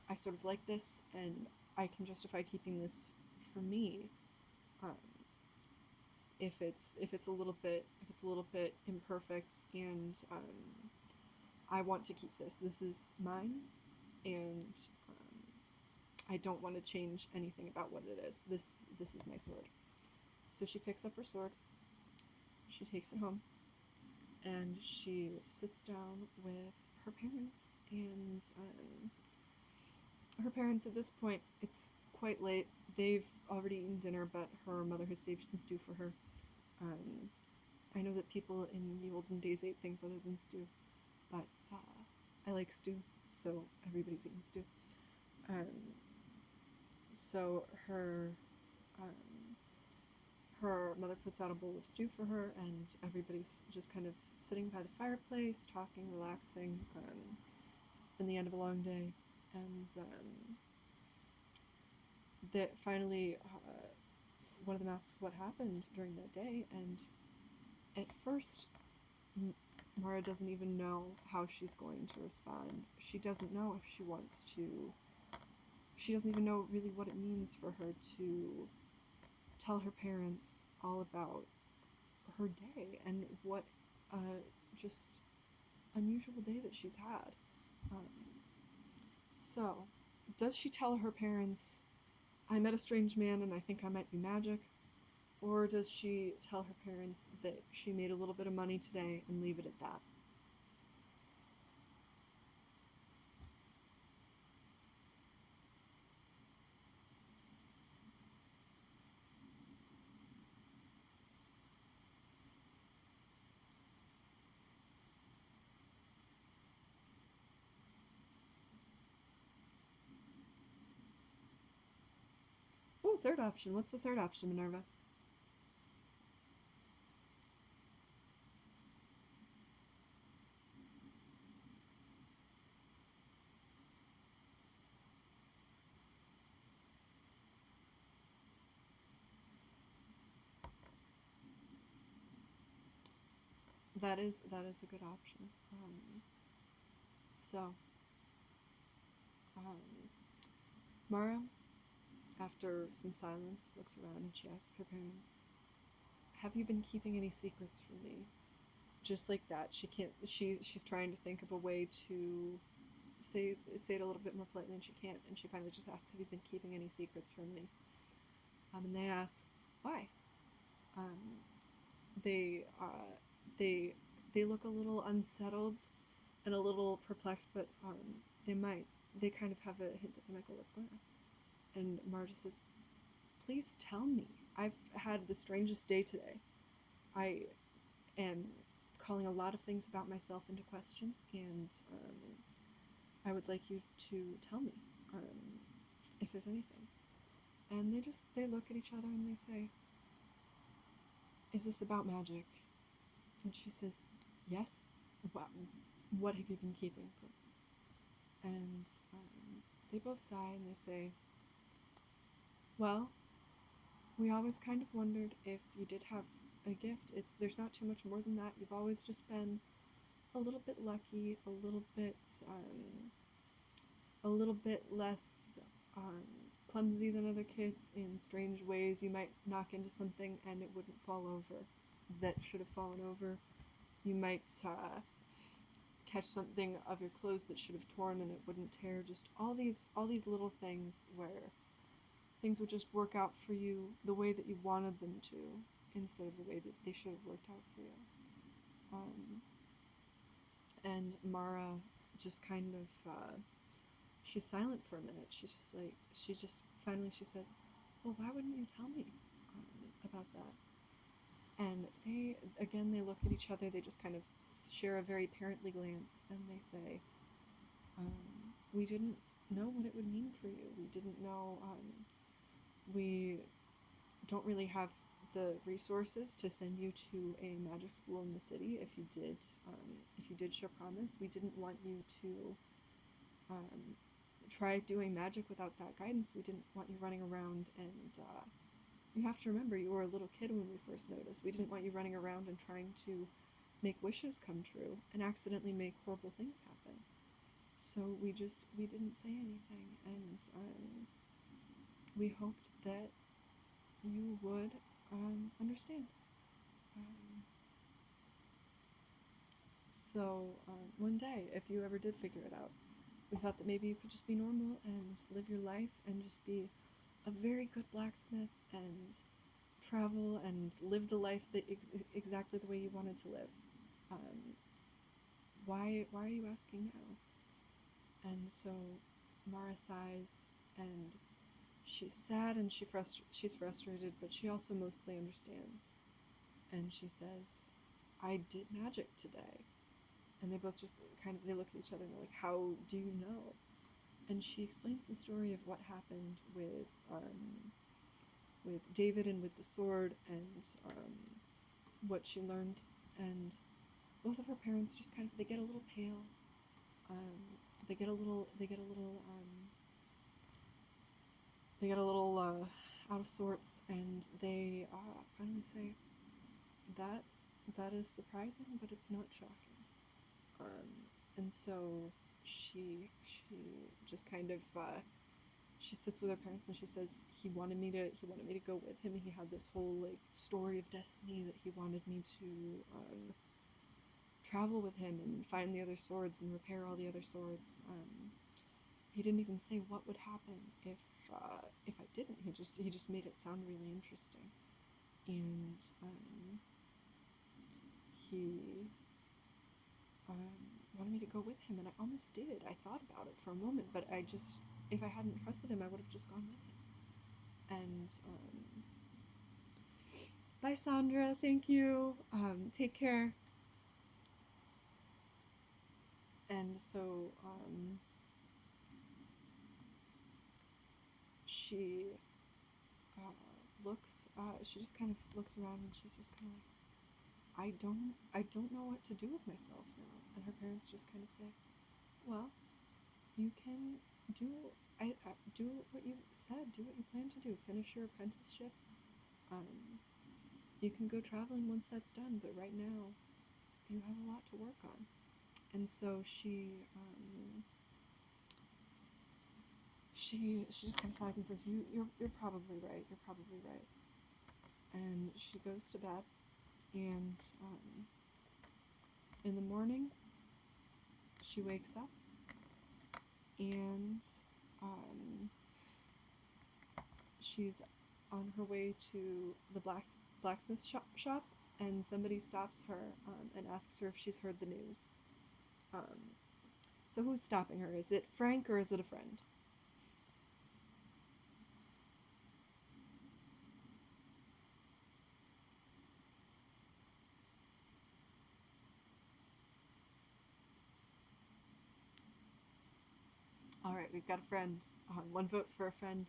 I sort of like this, and I can justify keeping this for me. Um, if it's a little bit imperfect, and I want to keep this. This is mine, and I don't want to change anything about what it is. This is my sword. So she picks up her sword. She takes it home, and she sits down with her parents. And her parents, at this point, it's quite late. They've already eaten dinner, but her mother has saved some stew for her. Um, I know that people in the olden days ate things other than stew, but I like stew, so everybody's eating stew. Um, so her mother puts out a bowl of stew for her, and everybody's just kind of sitting by the fireplace, talking, relaxing. It's been the end of a long day, and that finally one of them asks what happened during that day, and at first Mara doesn't even know how she's going to respond. She doesn't know if she wants to. She doesn't even know really what it means for her to tell her parents all about her day and what just unusual day that she's had. Um, so, does she tell her parents, I met a strange man and I think I might be magic? Or does she tell her parents that she made a little bit of money today and leave it at that? Oh, third option. What's the third option, Minerva? That is a good option. So, um, Mara, after some silence, looks around and she asks her parents, "Have you been keeping any secrets from me?" Just like that, she can't. She's trying to think of a way to say it a little bit more politely, and she can't. And she finally just asks, "Have you been keeping any secrets from me?" And they ask, "Why?" Um, they they they look a little unsettled and a little perplexed, but they might they kind of have a hint that they might go, "What's going on?" And Marta says, "Please tell me. I've had the strangest day today. I am calling a lot of things about myself into question, and I would like you to tell me if there's anything." And they look at each other and they say, "Is this about magic?" And she says, "Yes." What have you been keeping from me? And they both sigh and they say, "Well, we always kind of wondered if you did have a gift. There's not too much more than that. You've always just been a little bit lucky, a little bit less um, clumsy than other kids in strange ways. You might knock into something and it wouldn't fall over that should have fallen over. You might catch something of your clothes that should have torn and it wouldn't tear. Just all these little things where things would just work out for you the way that you wanted them to, instead of the way that they should have worked out for you." And Mara just kind of she's silent for a minute. She's just like finally she says, "Well, why wouldn't you tell me about that?" And they look at each other. They just kind of share a very parently glance, and they say, "We didn't know what it would mean for you. We didn't know. We don't really have the resources to send you to a magic school in the city. If you did show promise, we didn't want you to um, try doing magic without that guidance. We didn't want you running around and you have to remember you were a little kid when we first noticed. We didn't want you running around and trying to make wishes come true and accidentally make horrible things happen. So we didn't say anything, and we hoped that you would understand." Um, One day, if you ever did figure it out, we thought that maybe you could just be normal and live your life and just be a very good blacksmith and travel and live the life that exactly the way you wanted to live. Um, why are you asking now? And so Mara sighs and she's sad and she's frustrated, but she also mostly understands. And she says, "I did magic today." And they both just they look at each other and they're like, "How do you know?" And she explains the story of what happened with David and with the sword, and what she learned. And both of her parents just they get a little pale. Um, they get a little out of sorts, and they finally say, "That that is surprising, but it's not shocking." Um, and so she just she sits with her parents and she says, he wanted me to go with him. He had this whole story of destiny that he wanted me to travel with him and find the other swords and repair all the other swords. He didn't even say what would happen if I didn't. He just made it sound really interesting. and he wanted me to go with him, and I almost did. I thought about it for a moment, but if I hadn't trusted him, I would have just gone with him. And bye, Sandra. Thank you. Take care. And so she she just kind of looks around, and she's just kind of like, I don't know what to do with myself now. And her parents just kind of say, well, you can do do what you said, do what you plan to do, finish your apprenticeship. You can go traveling once that's done, but right now you have a lot to work on. And so she just kind of sighs and says, you're probably right. You're probably right. And she goes to bed, and in the morning she wakes up, and she's on her way to the blacksmith shop, and somebody stops her and asks her if she's heard the news. So who's stopping her? Is it Frank or is it a friend? All right, we've got a friend. One vote for a friend.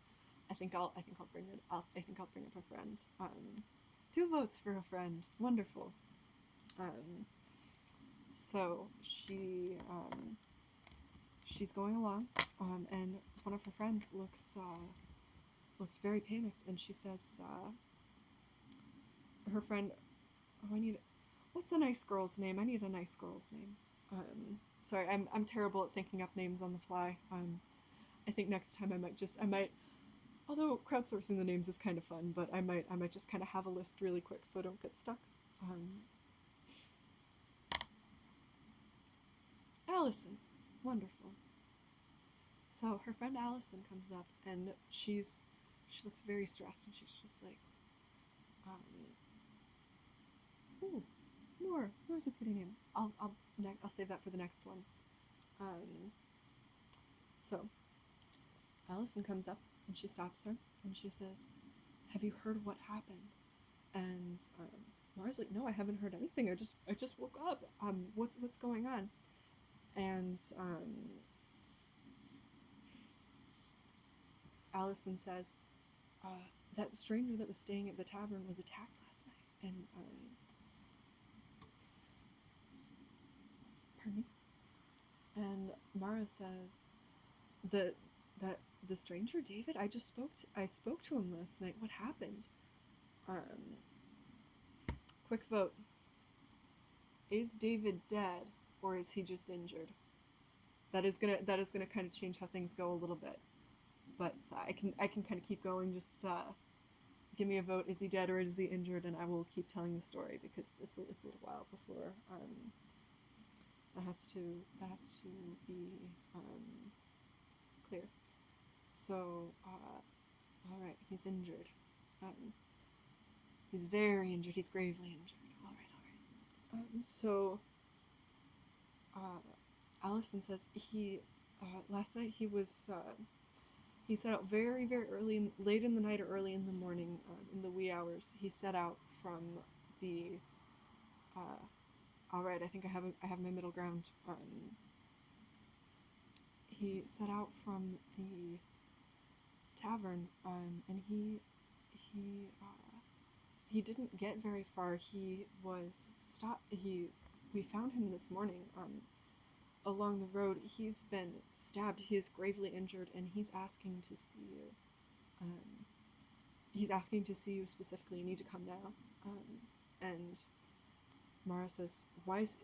I think I'll bring it. I think I'll bring up a friend. Two votes for a friend. Wonderful. Um, so she's going along, and one of her friends looks very panicked, and she says, her friend, oh, what's a nice girl's name? I need a nice girl's name. Sorry, I'm terrible at thinking up names on the fly. I think next time I might, although crowdsourcing the names is kind of fun, but I might just kind of have a list really quick so I don't get stuck. Allison, wonderful. So her friend Allison comes up, and she looks very stressed, and she's just like, um, ooh, Nora's a pretty name. I'll save that for the next one. Um, so Allison comes up, and she stops her, and she says, "Have you heard what happened?" And Mara's like, "No, I haven't heard anything. I just woke up. What's going on?" And Allison says, "That stranger that was staying at the tavern was attacked last night." And pardon me. And Mara says that that the stranger David, I spoke to him last night. What happened? Um, quick vote. Is David dead, or is he just injured? That is gonna kind of change how things go a little bit. But I can kind of keep going. Just give me a vote. Is he dead or is he injured? And I will keep telling the story because it's a little while before that has to be clear. So all right, he's injured. Um, he's very injured. He's gravely injured. All right, all right. So uh, Allison says last night he set out very early, late in the night or early in the morning, in the wee hours. He set out from the. All right, I think I have my middle ground. He set out from the tavern, and he didn't get very far. He was stopped. We found him this morning. Along the road, he's been stabbed. He is gravely injured, and he's asking to see you. Um, he's asking to see you specifically. You need to come now. And Mara says, why is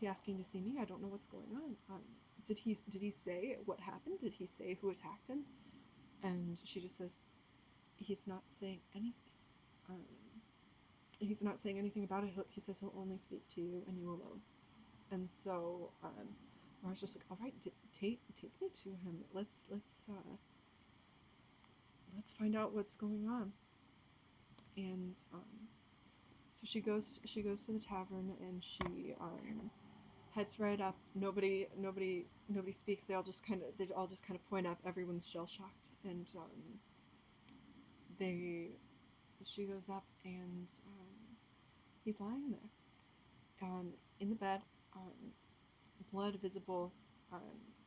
he asking to see me? I don't know what's going on. Did he say what happened? Did he say who attacked him?" And she just says, "He's not saying anything. Um, he's not saying anything about it. He says he'll only speak to you and you alone." And so Mara's just like, "All right, take me to him. Let's find out what's going on." and so she goes to the tavern, and she heads right up. Nobody speaks. They all just kind of point up. Everyone's shell shocked, and they she goes up, and he's lying there, in the bed, um, blood visible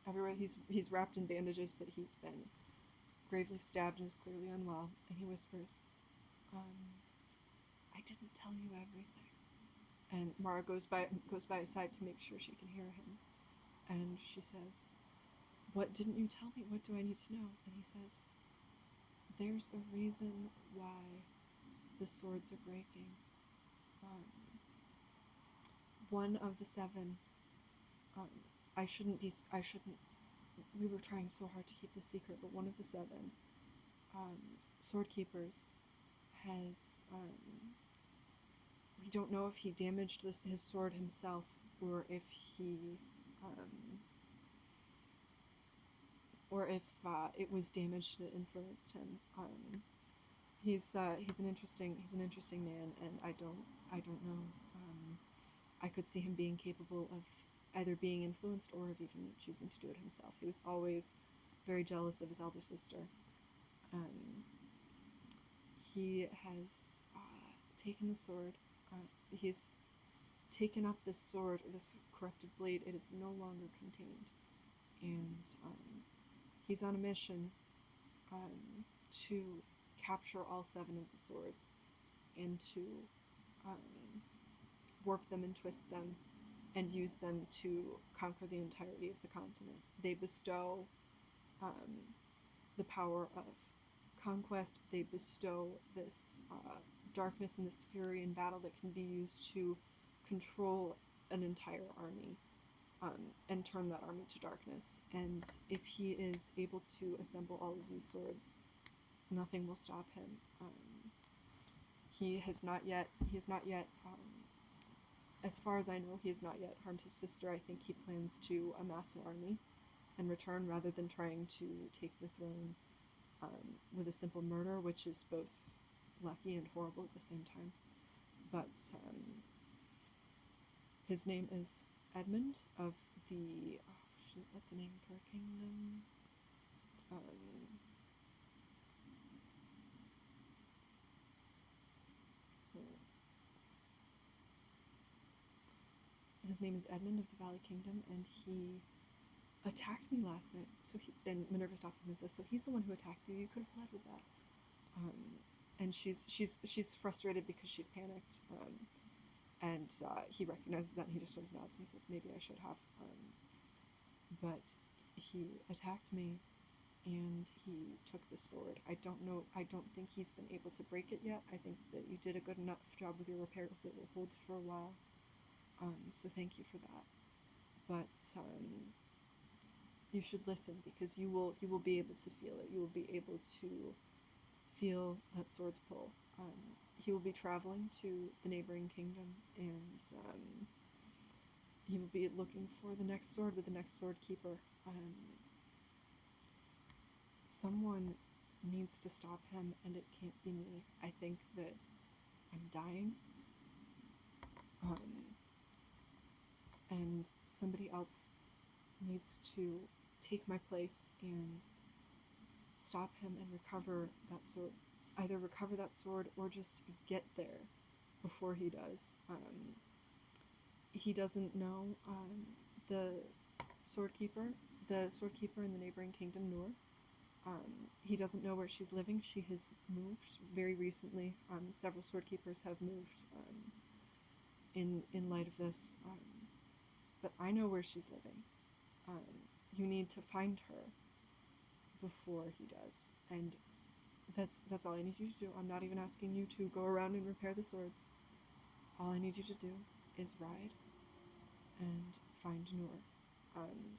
everywhere. He's wrapped in bandages, but he's been gravely stabbed and is clearly unwell. And he whispers, um, "I didn't tell you everything." And Mara goes by his side to make sure she can hear him. And she says, "What didn't you tell me? What do I need to know?" And he says, "There's a reason why the swords are breaking. Um, one of the seven. Um, I shouldn't. We were trying so hard to keep this secret, but one of the seven um, sword keepers has. We don't know if he damaged his sword himself, or if he, um, or if it was damaged and it influenced him. He's an interesting man, and I don't know. I could see him being capable of either being influenced or of even choosing to do it himself. He was always very jealous of his elder sister. Um, he has taken the sword. He's taken up this sword, this corrupted blade. It is no longer contained, and he's on a mission to capture all seven of the swords and to um, warp them and twist them and use them to conquer the entirety of the continent. They bestow um, the power of conquest. They bestow this darkness and this fury in battle that can be used to control an entire army, and turn that army to darkness. And if he is able to assemble all of these swords, nothing will stop him. He has not yet, as far as I know, he has not yet harmed his sister. I think he plans to amass an army and return rather than trying to take the throne with a simple murder, which is both lucky and horrible at the same time. But his name is Edmund of the, oh shoot, what's the name for a kingdom? Um, his name is Edmund of the Valley Kingdom, and he attacked me last night. Then Minerva stops him and says, "So he's the one who attacked you. You could have fled with that." Um, and she's frustrated because she's panicked. And he recognizes that, and he just sort of nods and he says, "Maybe I should have." But he attacked me, and he took the sword. I don't know. I don't think he's been able to break it yet. I think that you did a good enough job with your repairs that it will hold for a while. So thank you for that. But you should listen, because you will be able to feel it. You will be able to feel that sword's pull. He will be traveling to the neighboring kingdom, and he will be looking for the next sword with the next sword keeper. Someone needs to stop him, and it can't be me. I think that I'm dying, um, and somebody else needs to take my place and stop him and recover that sword. Either recover that sword or just get there before he does. He doesn't know the sword keeper, the sword keeper in the neighboring kingdom, Noor. He doesn't know where she's living. She has moved very recently. Several sword keepers have moved in light of this. But I know where she's living. Um, you need to find her before he does, and that's all I need you to do. I'm not even asking you to go around and repair the swords. All I need you to do is ride and find Noor. Um,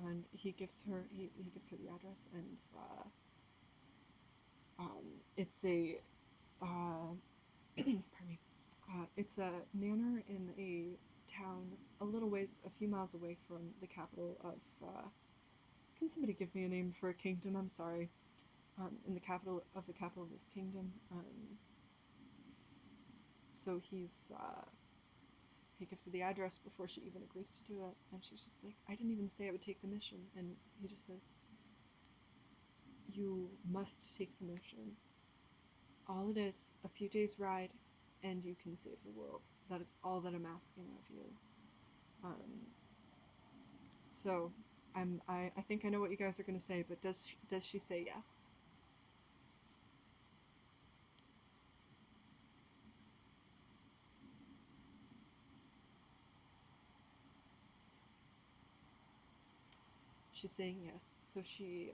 and he gives her the address, and it's a pardon me, it's a manor in a town a few miles away from the capital of. Can somebody give me a name for a kingdom? I'm sorry. in the capital of this kingdom. So he gives her the address before she even agrees to do it, and she's just like, I didn't even say I would take the mission, and he just says, you must take the mission. All it is, a few days' ride, and you can save the world. That is all that I'm asking of you. Um, so, I think I know what you guys are gonna say, but does she say yes? She's saying yes. So she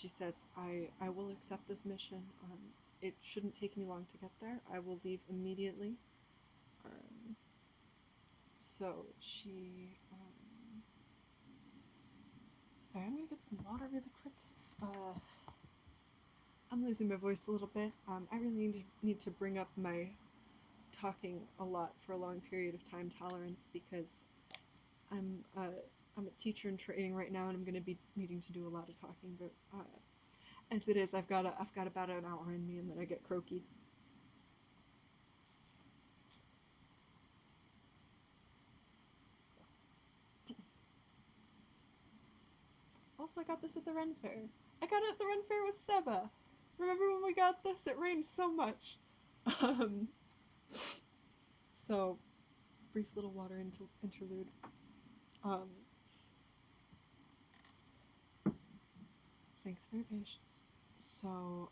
says, I will accept this mission. It shouldn't take me long to get there. I will leave immediately. Um, so sorry, I'm gonna get some water really quick. Uh, I'm losing my voice a little bit. I really need to bring up my talking a lot for a long period of time tolerance because I'm uh, I'm a teacher in training right now, and I'm gonna be needing to do a lot of talking. But as it is, I've got about an hour in me, and then I get croaky. Also, I got this at the Ren Fair. I got it at the Ren Fair with Seba. Remember when we got this? It rained so much. Um, so, brief little water interlude. Um, thanks for your patience. So,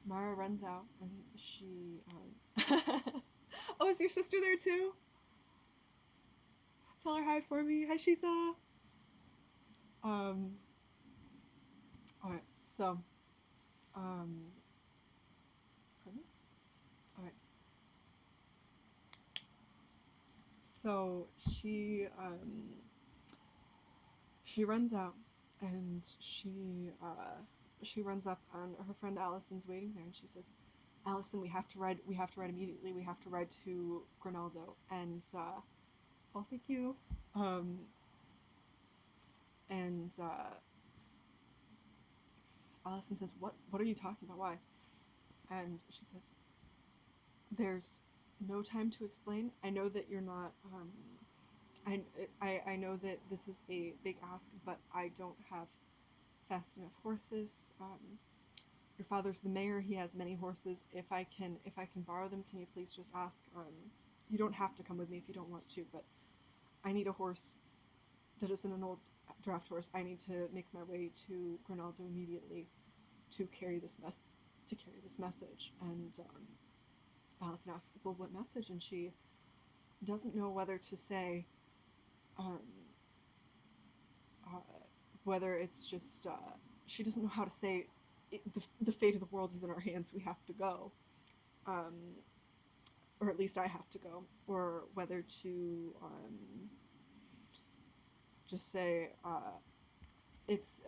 Mara runs out and she. Oh, is your sister there too? Tell her hi for me. Hi, Shita. Um, alright, so, um, pardon me? Alright, so she runs out and she runs up on her friend Allison's waiting there and she says, Allison, we have to ride immediately, we have to ride to Grinaldo. And, oh, thank you. Um, and, Allison says, what are you talking about? Why? And she says, there's no time to explain. I know that you're not, I know that this is a big ask, but I don't have fast enough horses. Your father's the mayor. He has many horses. If I can borrow them, can you please just ask? You don't have to come with me if you don't want to, but I need a horse that isn't an old draft horse. I need to make my way to Grinaldo immediately to carry this message. And Allison asks, well, what message? And she doesn't know whether to say, um, uh, whether it's just she doesn't know how to say the fate of the world is in our hands. We have to go, um, or at least I have to go, or whether to just say it's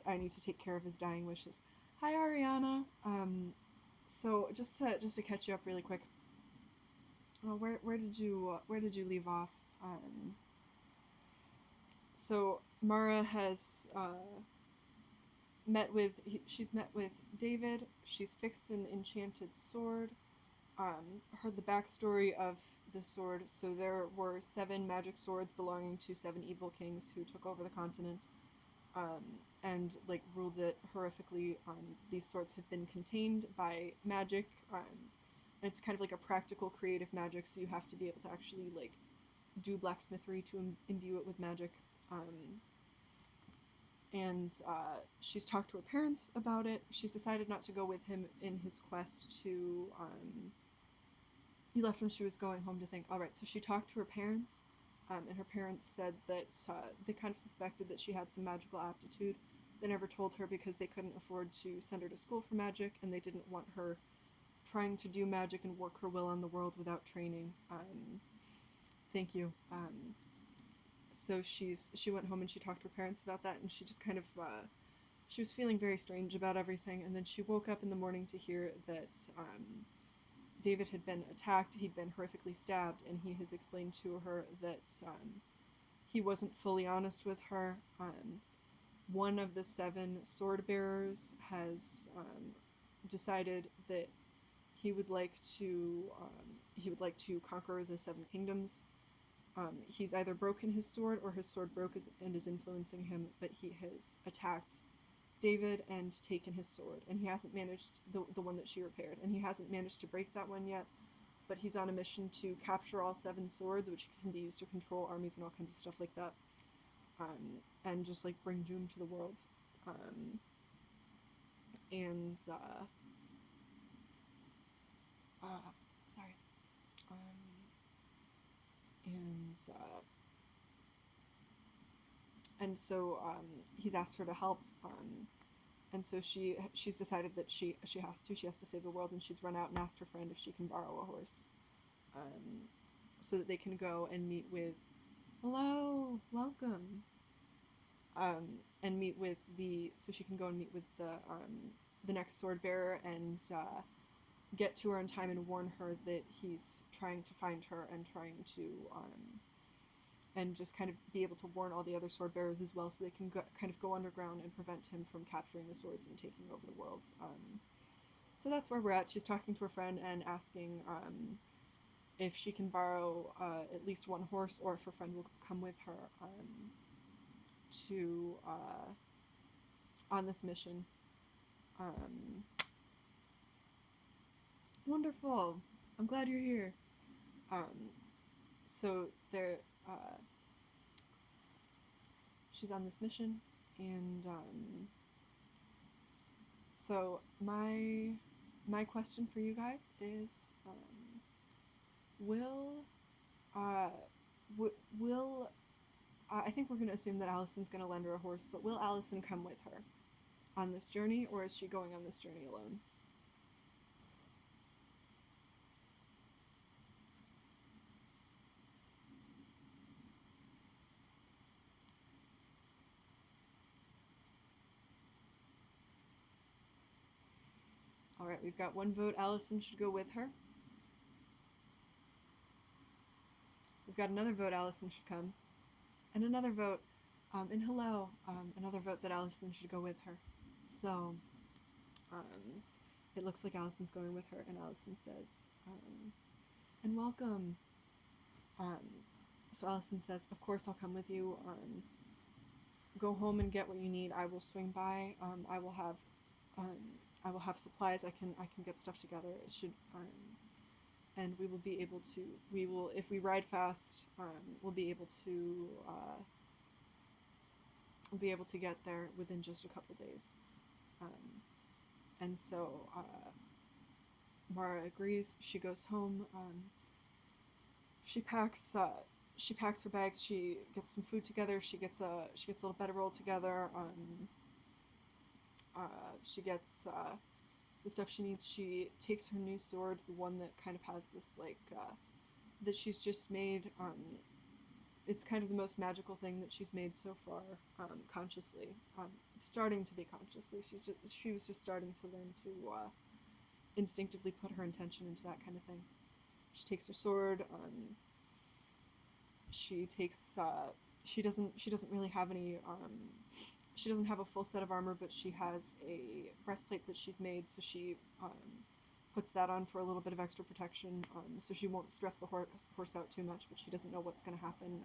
I need to take care of his dying wishes. Hi, Ariana. So just to catch you up really quick. Where did you leave off? So Mara has she's met with David. She's fixed an enchanted sword. Heard the backstory of the sword. So there were 7 magic swords belonging to 7 evil kings who took over the continent, um, and like ruled it horrifically. These swords have been contained by magic. And it's kind of like a practical, creative magic. So you have to be able to actually like do blacksmithery to imbue it with magic. Um, and she's talked to her parents about it. She's decided not to go with him in his quest to. He left when she was going home to think. All right, so she talked to her parents, and her parents said that they kind of suspected that she had some magical aptitude. They never told her because they couldn't afford to send her to school for magic, and they didn't want her trying to do magic and work her will on the world without training. Thank you. So she went home and she talked to her parents about that, and she just kind of she was feeling very strange about everything. And then she woke up in the morning to hear that David had been attacked, he'd been horrifically stabbed, and he has explained to her that he wasn't fully honest with her. one of the seven sword bearers has decided that he would like to conquer the seven kingdoms. He's either broken his sword or his sword broke and is influencing him, but he has attacked David and taken his sword, and he hasn't managed the one that she repaired, and he hasn't managed to break that one yet. But he's on a mission to capture all seven swords, which can be used to control armies and all kinds of stuff like that, and just like bring doom to the world. Um, and uh, sorry, um, and he's asked her to help. And so she's decided that she has to save the world, and she's run out and asked her friend if she can borrow a horse, um, so that they can go and meet with hello, welcome, and meet with the so she can go and meet with the next sword bearer and get to her in time and warn her that he's trying to find her and trying to and just kind of be able to warn all the other sword bearers as well, so they can kind of go underground and prevent him from capturing the swords and taking over the world. So that's where we're at. She's talking to her friend and asking if she can borrow at least one horse, or if her friend will come with her to on this mission. Um, Wonderful. I'm glad you're here. Um, so there, uh, she's on this mission, and so my question for you guys is, will uh, will I think we're going to assume that Allison's going to lend her a horse, but will Allison come with her on this journey, or is she going on this journey alone? All right, we've got one vote. Allison should go with her. We've got another vote. Allison should come, and another vote. And hello, another vote that Allison should go with her. So, um, it looks like Allison's going with her, and Allison says, and welcome. Um, so Allison says, of course I'll come with you. Go home and get what you need. I will swing by. Um, I will have supplies. I can get stuff together. It should and we will be able to. We will, if we ride fast, we'll be able to get there within just a couple days. Um, and so Mara agrees. She goes home. She packs. She packs her bags. She gets some food together. She gets a little bedroll together. She gets the stuff she needs. She takes her new sword, the one that kind of has this like that she's just made. It's kind of the most magical thing that she's made so far, consciously. Starting to be consciously. She was just starting to learn to instinctively put her intention into that kind of thing. She takes her sword. She takes. She doesn't really have any. She doesn't have a full set of armor, but she has a breastplate that she's made, so she puts that on for a little bit of extra protection, so she won't stress the horse out too much, but she doesn't know what's going to happen.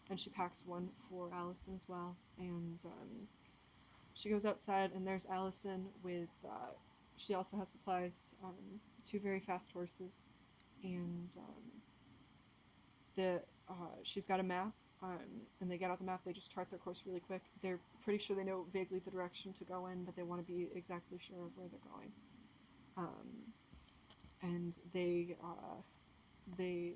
And she packs one for Allison as well. And she goes outside, and there's Allison with. She also has supplies, two very fast horses, and the she's got a map, and they get out the map. They just chart their course really quick. They're pretty sure they know vaguely the direction to go in, but they want to be exactly sure of where they're going. And they uh, they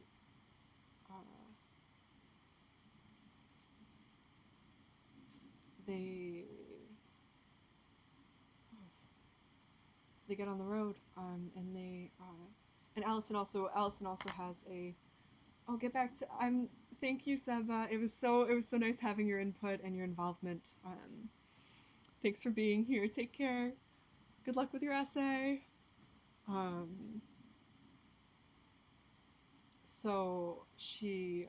they get on the road, and Allison also has a. I'll get back to. I'm. Thank you, Seba. It was so nice having your input and your involvement. Thanks for being here. Take care. Good luck with your essay. Um, so she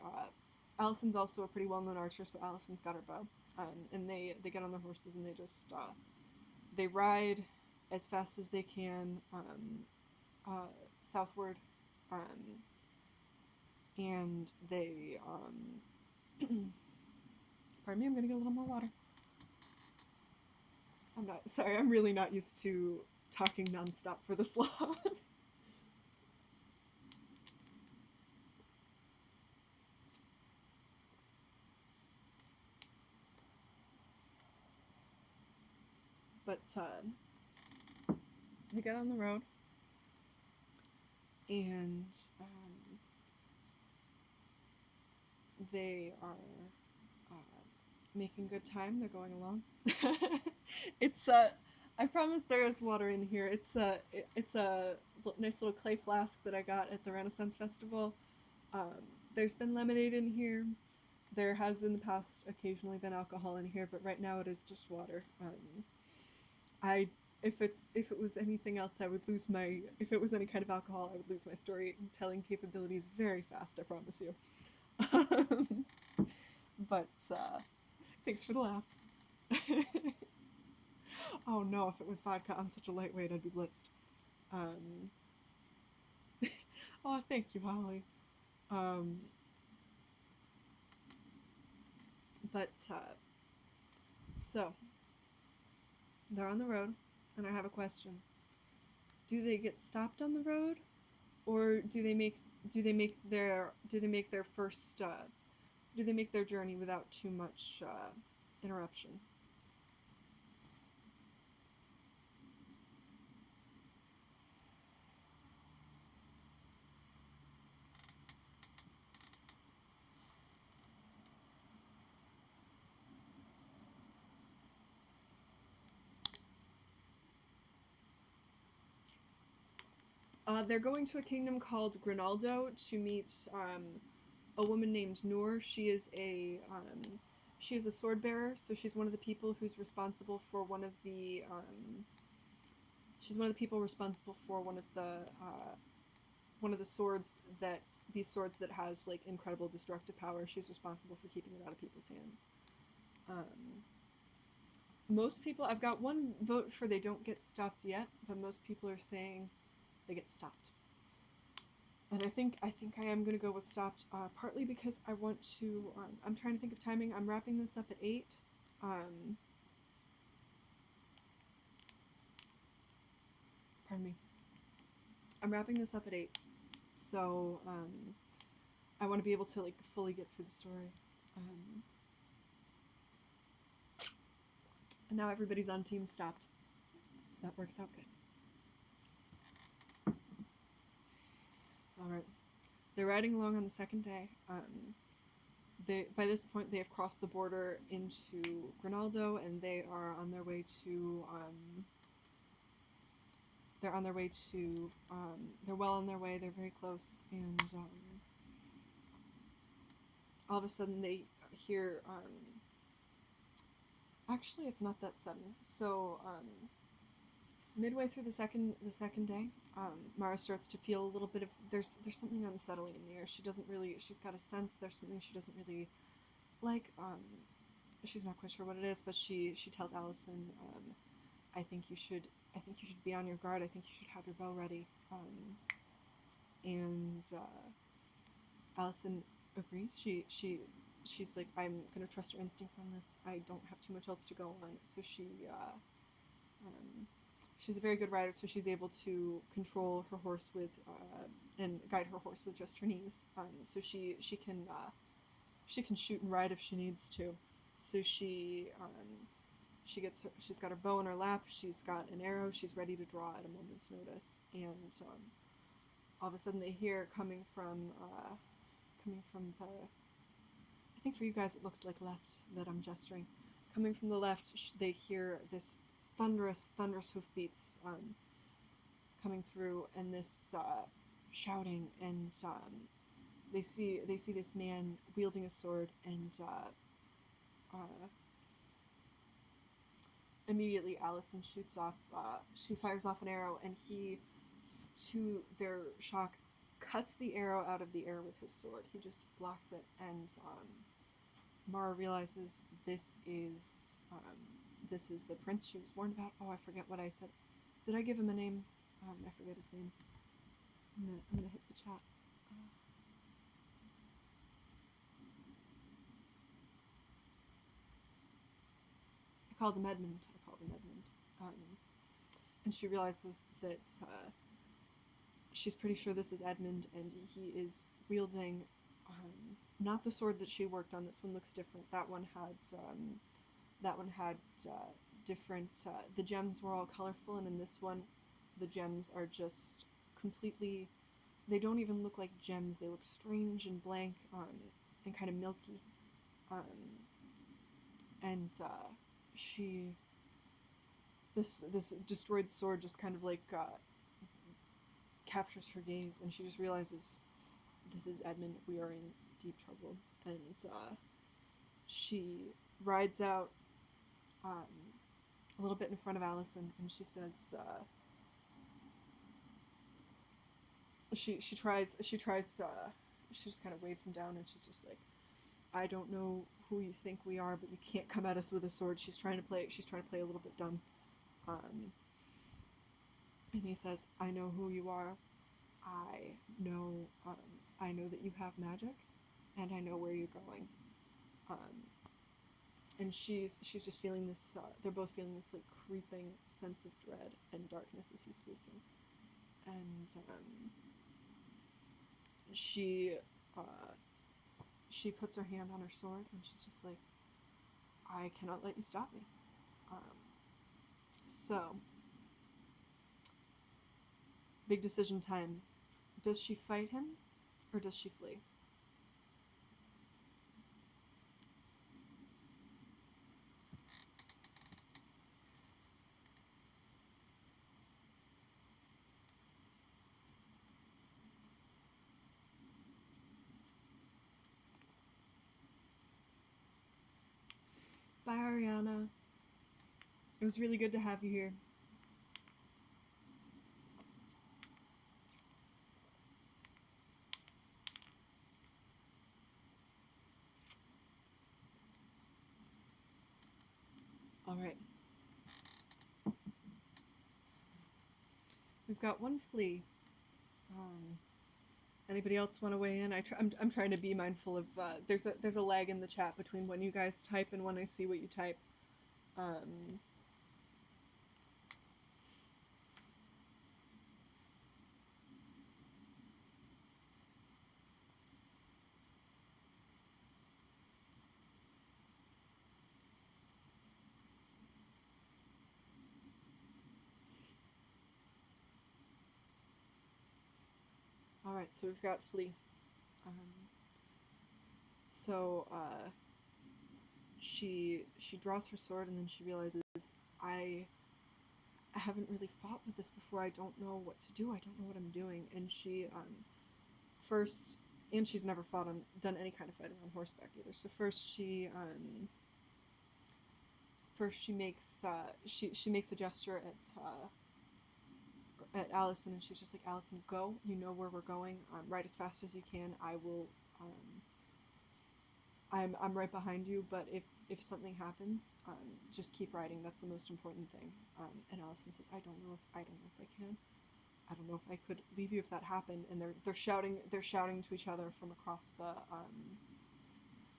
Allison's also a pretty well-known archer, so Allison's got her bow. and they get on their horses and they ride as fast as they can uh, southward, um, and they pardon me, I'm gonna get a little more water. I'm not sorry, I'm really not used to talking nonstop for this long. But they get on the road and they are uh, making good time. They're going along. It's I promise there is water in here. It's a nice little clay flask that I got at the Renaissance Festival. Um, there's been lemonade in here. There has in the past occasionally been alcohol in here, but right now it is just water. I if it was anything else, I would lose my if it was any kind of alcohol, I would lose my storytelling capabilities very fast. I promise you. But thanks for the laugh. Oh no, if it was vodka, I'm such a lightweight, I'd be blitzed. Um, oh, thank you, Holly. Um, but so they're on the road, and I have a question: do they get stopped on the road, or do they make their first do they make their journey without too much interruption? They're going to a kingdom called Grinaldo to meet a woman named Noor. She is a sword bearer, so she's one of the people who's responsible for she's one of the people responsible for one of the swords that these swords that has like incredible destructive power. She's responsible for keeping it out of people's hands. Um, Most people, I've got one vote for they don't get stopped yet, but most people are saying they get stopped. And I think I am gonna go with stopped, partly because I want to. I'm trying to think of timing. I'm wrapping this up at 8. Um, Pardon me. I'm wrapping this up at 8, so I want to be able to like fully get through the story. Um, and now everybody's on team stopped, so that works out good. All right, they're riding along on the second day. By this point they have crossed the border into Grinaldo, and they are on their way to they're on their way to they're well on their way. They're very close, and all of a sudden they hear actually it's not that sudden. So midway through the second day, Mara starts to feel a little bit of there's something unsettling in the air. She's got a sense there's something she doesn't really like. She's not quite sure what it is, but she tells Allison, I think you should be on your guard. I think you should have your bow ready. And Allison agrees. She's like, I'm gonna trust your instincts on this. I don't have too much else to go on. So um, she's a very good rider, so she's able to control her horse with and guide her horse with just her knees. So she can shoot and ride if she needs to. So she's got her bow in her lap. She's got an arrow. She's ready to draw at a moment's notice. And all of a sudden they hear coming from the I think for you guys it looks like left that I'm gesturing. Coming from the left, they hear this thunderous hoofbeats coming through, and this shouting, and they see this man wielding a sword, and uh, immediately Allison shoots off. She fires off an arrow, and he, to their shock, cuts the arrow out of the air with his sword. He just blocks it, and Mara realizes this is the prince she was warned about. Oh, I forget what I said. Did I give him a name? I forget his name. I'm gonna hit the chat. I called him Edmund. I called him Edmund. And she realizes that she's pretty sure this is Edmund, and he is wielding not the sword that she worked on. This one looks different. That one had different. The gems were all colorful, and in this one, the gems are just completely. They don't even look like gems. They look strange and blank, and kind of milky. Um, and she this destroyed sword just kind of like captures her gaze, and she just realizes this is Edmund. We are in deep trouble, and she rides out a little bit in front of Allison, and she says she just kind of waves him down, and she's just like, I don't know who you think we are, but you can't come at us with a sword. She's trying to play a little bit dumb. Um, and he says, I know who you are. I know um, I know that you have magic, and I know where you're going. Um, and she's just feeling this. They're both feeling this like creeping sense of dread and darkness as he's speaking. And she uh, she puts her hand on her sword, and she's just like, I cannot let you stop me. Um, so big decision time. Does she fight him, or does she flee? Bye, Ariana. It was really good to have you here. All right. We've got one flea. Um, Anybody else want to weigh in? I'm trying to be mindful of there's a lag in the chat between when you guys type and when I see what you type. Um, all right, so we've got flea. Um, so she draws her sword, and then she realizes I haven't really fought with this before. I don't know what to do. I don't know what I'm doing. And she first, and she's never done any kind of fighting on horseback either. So first she makes a gesture at Allison, and she's just like, Allison, go. You know where we're going. Ride as fast as you can. I will. I'm right behind you. But if something happens, just keep riding. That's the most important thing. And Allison says, I don't know if I can. I don't know if I could leave you if that happened. And they're shouting to each other from across the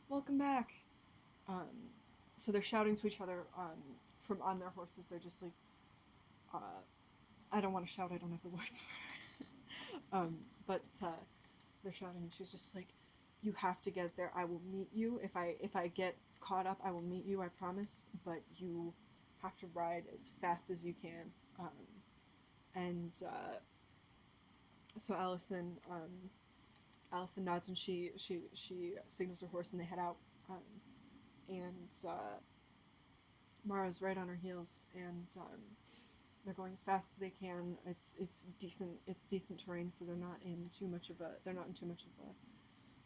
welcome back. Um, so they're shouting to each other from on their horses. They're just like, uh, I don't want to shout. I don't have the voice for it. But they're shouting, and she's just like, "You have to get there. I will meet you. If I get caught up, I will meet you. I promise. But you have to ride as fast as you can." And so Allison nods, and she signals her horse, and they head out. And Mara's right on her heels, and they're going as fast as they can. It's decent terrain, so they're not in too much of a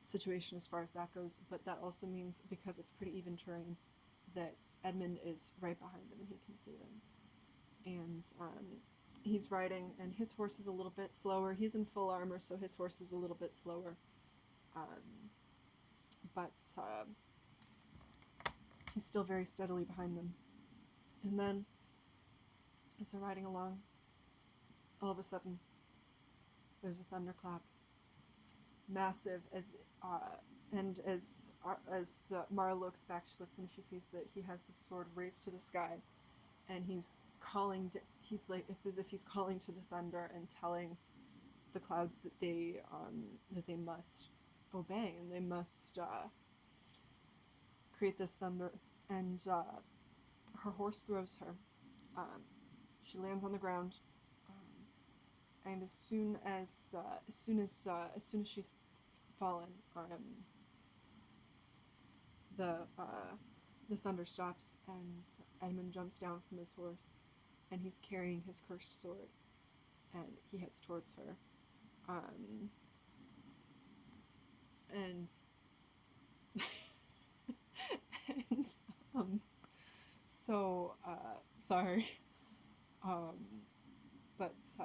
situation as far as that goes. But that also means, because it's pretty even terrain, that Edmund is right behind them and he can see them. And he's riding, and his horse is a little bit slower. He's in full armor, so his horse is a little bit slower. Um, but He's still very steadily behind them. And then, as they're riding along, all of a sudden, there's a thunderclap, massive, as Mara looks back, she looks and she sees that he has his sword raised to the sky, and he's calling. He's like, it's as if he's calling to the thunder and telling the clouds that they must obey and they must create this thunder. And her horse throws her. Um, she lands on the ground, and as soon as she's fallen, the uh, the thunder stops, and Edmund jumps down from his horse, and he's carrying his cursed sword, and he heads towards her. Um, and and um, so sorry, um, but I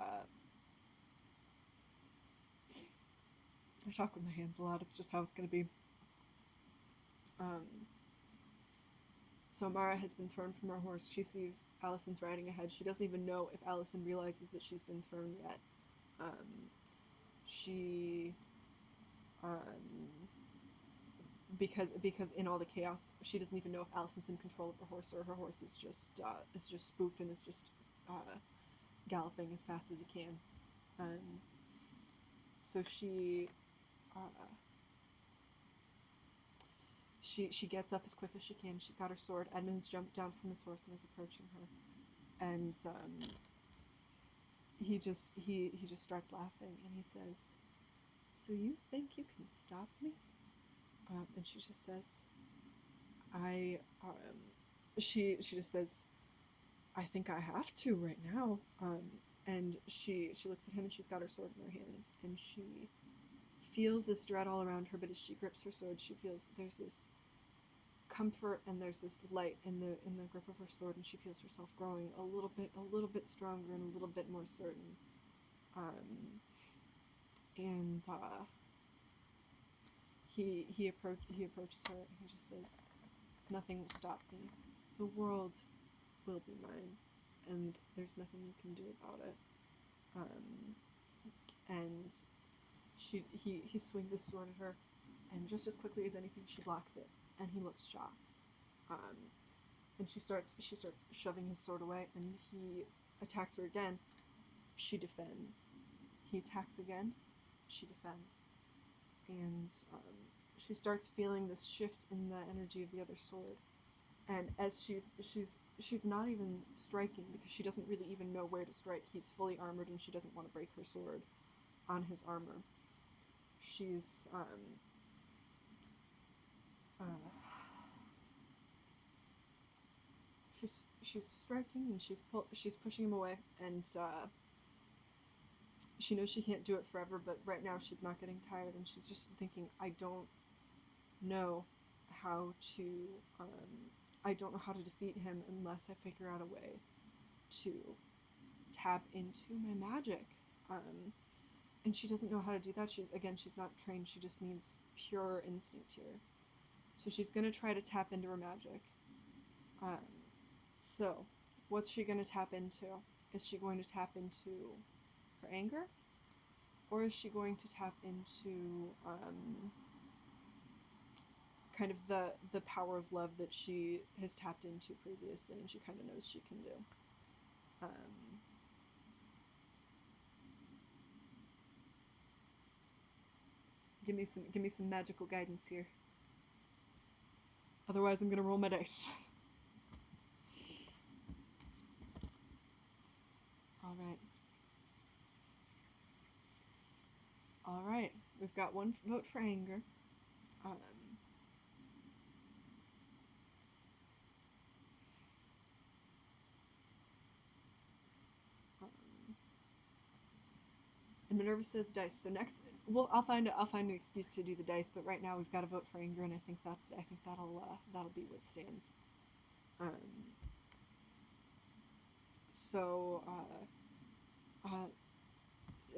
talk with my hands a lot. It's just how it's gonna be. Um, so Mara has been thrown from her horse. She sees Allison's riding ahead. She doesn't even know if Allison realizes that she's been thrown yet. Um, she because in all the chaos, she doesn't even know if Allison's in control of her horse or her horse is just spooked and is just galloping as fast as it can. Um, so uh, she gets up as quick as she can. She's got her sword. Edmund's jumped down from his horse and is approaching her, and he just starts laughing and he says, "So you think you can stop me?" And she just says, "I she just says, I think I have to right now." And she looks at him and she's got her sword in her hands and she feels this dread all around her. But as she grips her sword, she feels there's this comfort and there's this light in the grip of her sword, and she feels herself growing a little bit stronger and a little bit more certain. Um, and he approaches her and he just says, "Nothing will stop me. The world will be mine, and there's nothing you can do about it." Um, and he swings his sword at her, and just as quickly as anything, she blocks it, and he looks shocked. Um, and she starts shoving his sword away, and he attacks her again. She defends. He attacks again. She defends, and she starts feeling this shift in the energy of the other sword. And as she's not even striking because she doesn't really even know where to strike. He's fully armored, and she doesn't want to break her sword on his armor. She's uh, she's striking, and she's pushing him away, and she knows she can't do it forever. But right now she's not getting tired, and she's just thinking, know how to um, I don't know how to defeat him unless I figure out a way to tap into my magic. Um, and she doesn't know how to do that. She's not trained. She just needs pure instinct here. So she's gonna try to tap into her magic. Um, so what's she gonna tap into? Is she going to tap into her anger, or is she going to tap into kind of the power of love that she has tapped into previously and she kind of knows she can do? Um, give me some magical guidance here. Otherwise, I'm gonna roll my dice. All right. All right. We've got one vote for anger. Um, um, and Minerva says dice. So next, well, I'll find an excuse to do the dice. But right now, we've got to vote for anger, and I think that'll be what stands. Um, so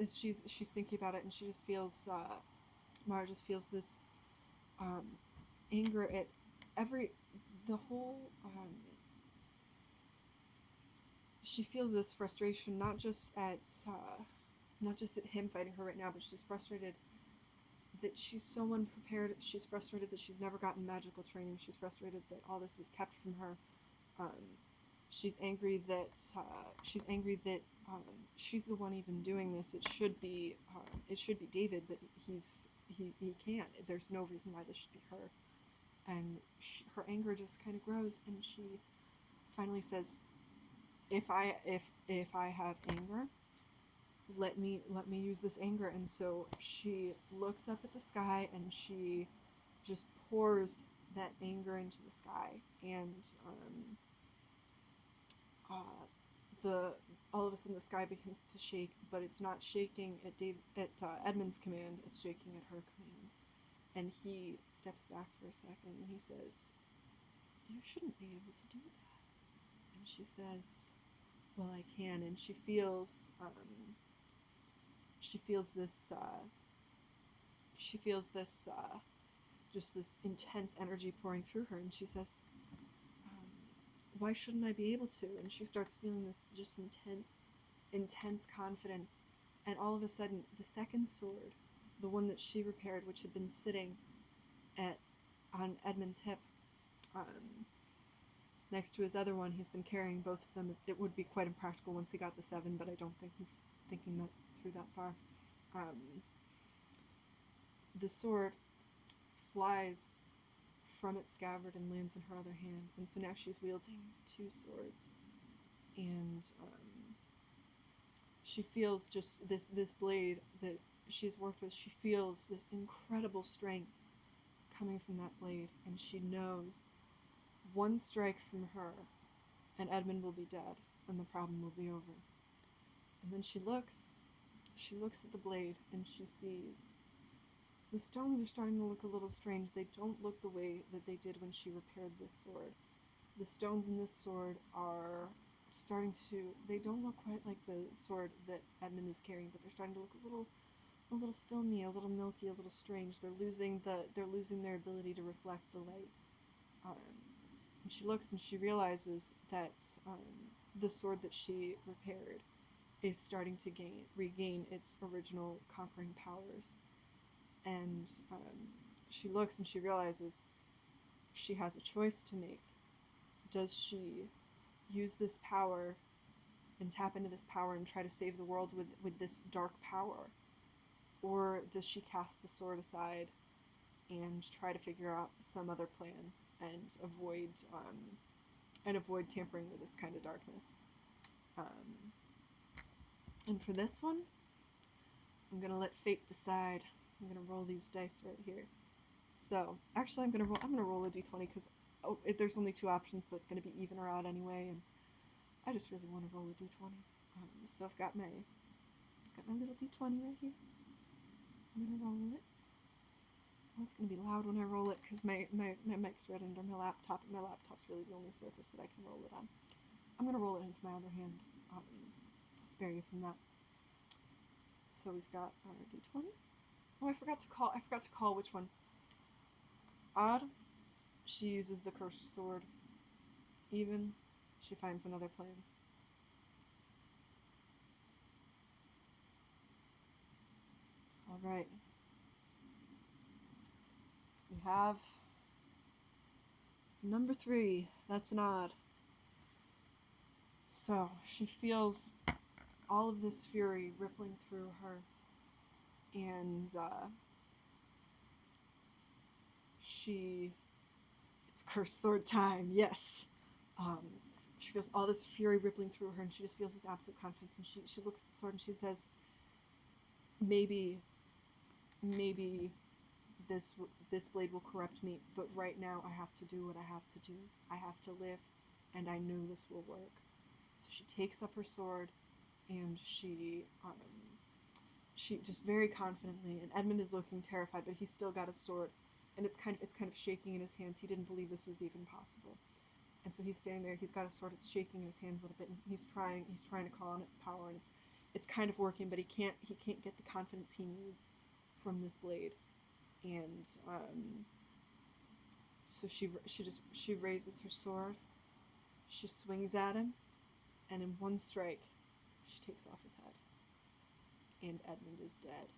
as she's thinking about it, and she just feels Mara just feels this um, anger at every the whole she feels this frustration not just at him fighting her right now, but she's frustrated that she's so unprepared. She's frustrated that she's never gotten magical training. She's frustrated that all this was kept from her. Um, she's angry that um, she's the one even doing this. It should be David, but he can't. There's no reason why this should be her. And her anger just kind of grows, and she finally says, if I have anger, let me use this anger. And so she looks up at the sky and she just pours that anger into the sky. And uh, the all of a sudden the sky begins to shake, but it's not shaking at Edmund's command, it's shaking at her command. And he steps back for a second and he says, "You shouldn't be able to do that." And she says, "Well, I can." And she feels this just this intense energy pouring through her, and she says, um, "Why shouldn't I be able to?" And she starts feeling this just intense confidence. And all of a sudden, the second sword, the one that she repaired, which had been sitting at on Edmund's hip, um, next to his other one, he's been carrying both of them. It would be quite impractical once he got the 7, but I don't think he's thinking that through that far. Um, the sword flies from its scabbard and lands in her other hand, and so now she's wielding 2 swords. And she feels just this blade that she's worked with. She feels this incredible strength coming from that blade, and she knows one strike from her, and Edmund will be dead, and the problem will be over. And then she looks at the blade, and she sees the stones are starting to look a little strange. They don't look the way that they did when she repaired this sword. The stones in this sword are starting to, they don't look quite like the sword that Edmund is carrying, but they're starting to look a little filmy, a little milky, a little strange. They're losing their ability to reflect the light. And she looks and she realizes that the sword that she repaired is starting to regain its original conquering powers. And she looks and she realizes she has a choice to make. Does she use this power and tap into this power and try to save the world with this dark power? Or does she cast the sword aside and try to figure out some other plan and avoid tampering with this kind of darkness? And for this one, I'm gonna let fate decide. I'm gonna roll these dice right here. So actually, I'm gonna roll a d20 because there's only 2 options, so it's gonna be even or odd anyway, and I just really want to roll a d20. So I've got my little d20 right here. I'm gonna roll it. Oh, it's gonna be loud when I roll it because my mic's right under my laptop, and my laptop's really the only surface that I can roll it on. I'm gonna roll it into my other hand. I'll spare you from that. So we've got our d20. Oh, I forgot to call which one. Odd, she uses the cursed sword. Even, she finds another plan. Alright. We have number 3. That's an odd. So, she feels all of this fury rippling through her, and it's cursed sword time, yes. Um, she feels all this fury rippling through her, and she just feels this absolute confidence, and she looks at the sword and she says, maybe this blade will corrupt me, but right now I have to do what I have to do. I have to live, and I know this will work. So she takes up her sword, and she just very confidently, and Edmund is looking terrified, but he's still got his sword, and it's kind of shaking in his hands. He didn't believe this was even possible. And so he's standing there, he's got his sword, it's shaking in his hands a little bit, and he's trying to call on its power, and it's kind of working, but he can't get the confidence he needs from this blade. And So she raises her sword, she swings at him, and in one strike, she takes off his head. And Edmund is dead.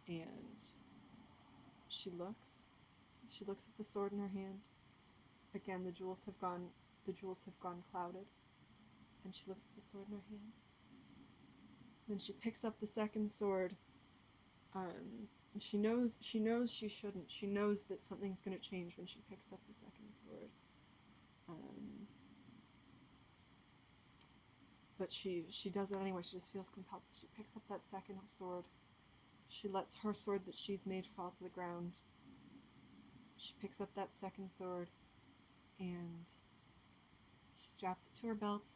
And she looks. She looks at the sword in her hand. Again, the jewels have gone clouded. And she looks at the sword in her hand. Then she picks up the second sword. And she knows she shouldn't. She knows that something's going to change when she picks up the second sword. But she does it anyway. She just feels compelled. So she picks up that second sword. She lets her sword that she's made fall to the ground. She picks up that second sword and she straps it to her belt,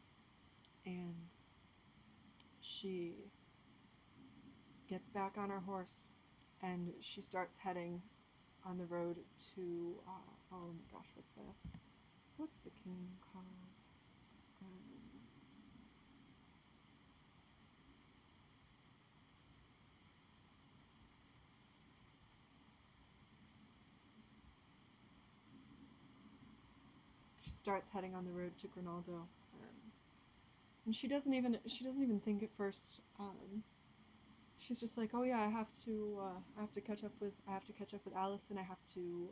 and she gets back on her horse and she starts heading on the road to oh my gosh, what's the kingdom called? She starts heading on the road to Grinaldo, and she doesn't even think at first. She's just like, oh yeah, I have to catch up with Allison. I have to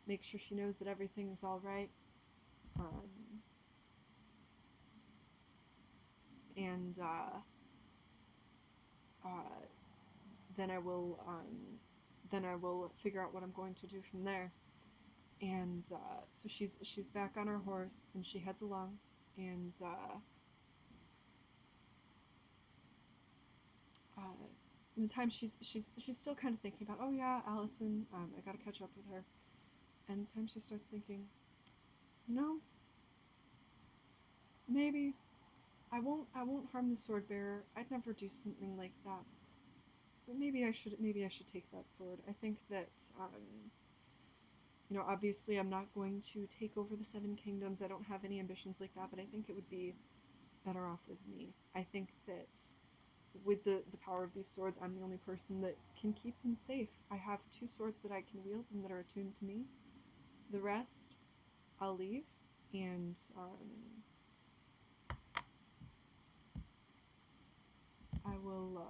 make sure she knows that everything is all right. And then I will figure out what I'm going to do from there. And so she's back on her horse and she heads along, and in the time she's still kind of thinking about, oh yeah, Allison, I gotta catch up with her. And in time she starts thinking, you know, maybe I won't harm the sword bearer. I'd never do something like that. But maybe I should take that sword. I think that obviously I'm not going to take over the Seven Kingdoms. I don't have any ambitions like that, but I think it would be better off with me. I think that with the power of these swords, I'm the only person that can keep them safe. I have two swords that I can wield and that are attuned to me. The rest, I'll leave, and I will.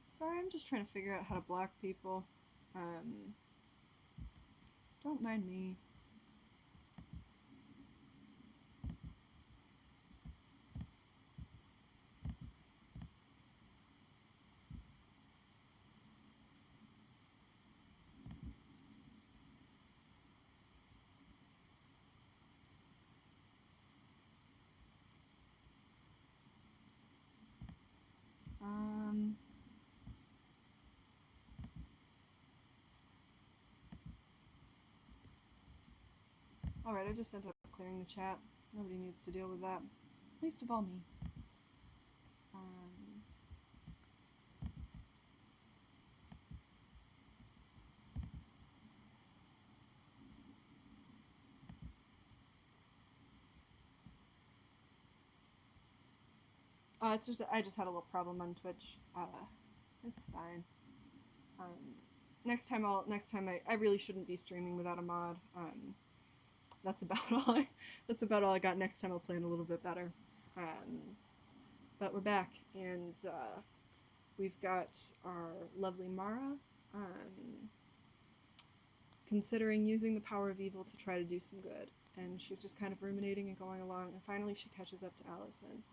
Sorry, I'm just trying to figure out how to block people. Don't mind me. Alright, I just ended up clearing the chat. Nobody needs to deal with that. Least of all me. Um, it's just I just had a little problem on Twitch. It's fine. Next time I really shouldn't be streaming without a mod. That's about all I got. Next time I'll plan a little bit better. But we're back, and we've got our lovely Mara considering using the power of evil to try to do some good. And she's just kind of ruminating and going along, and finally she catches up to Allison.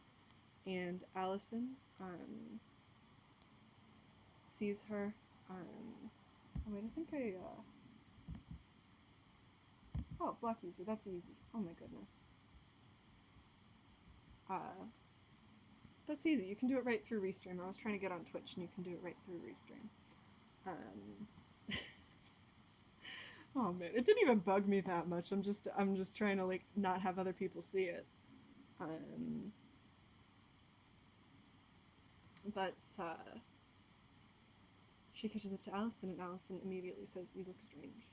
And Allison sees her. Oh wait, I think oh, block user, that's easy. Oh my goodness. That's easy. You can do it right through Restream. I was trying to get on Twitch, and you can do it right through Restream. Oh man, it didn't even bug me that much. I'm just trying to like not have other people see it. Um, but she catches up to Allison, and Allison immediately says, "You look strange."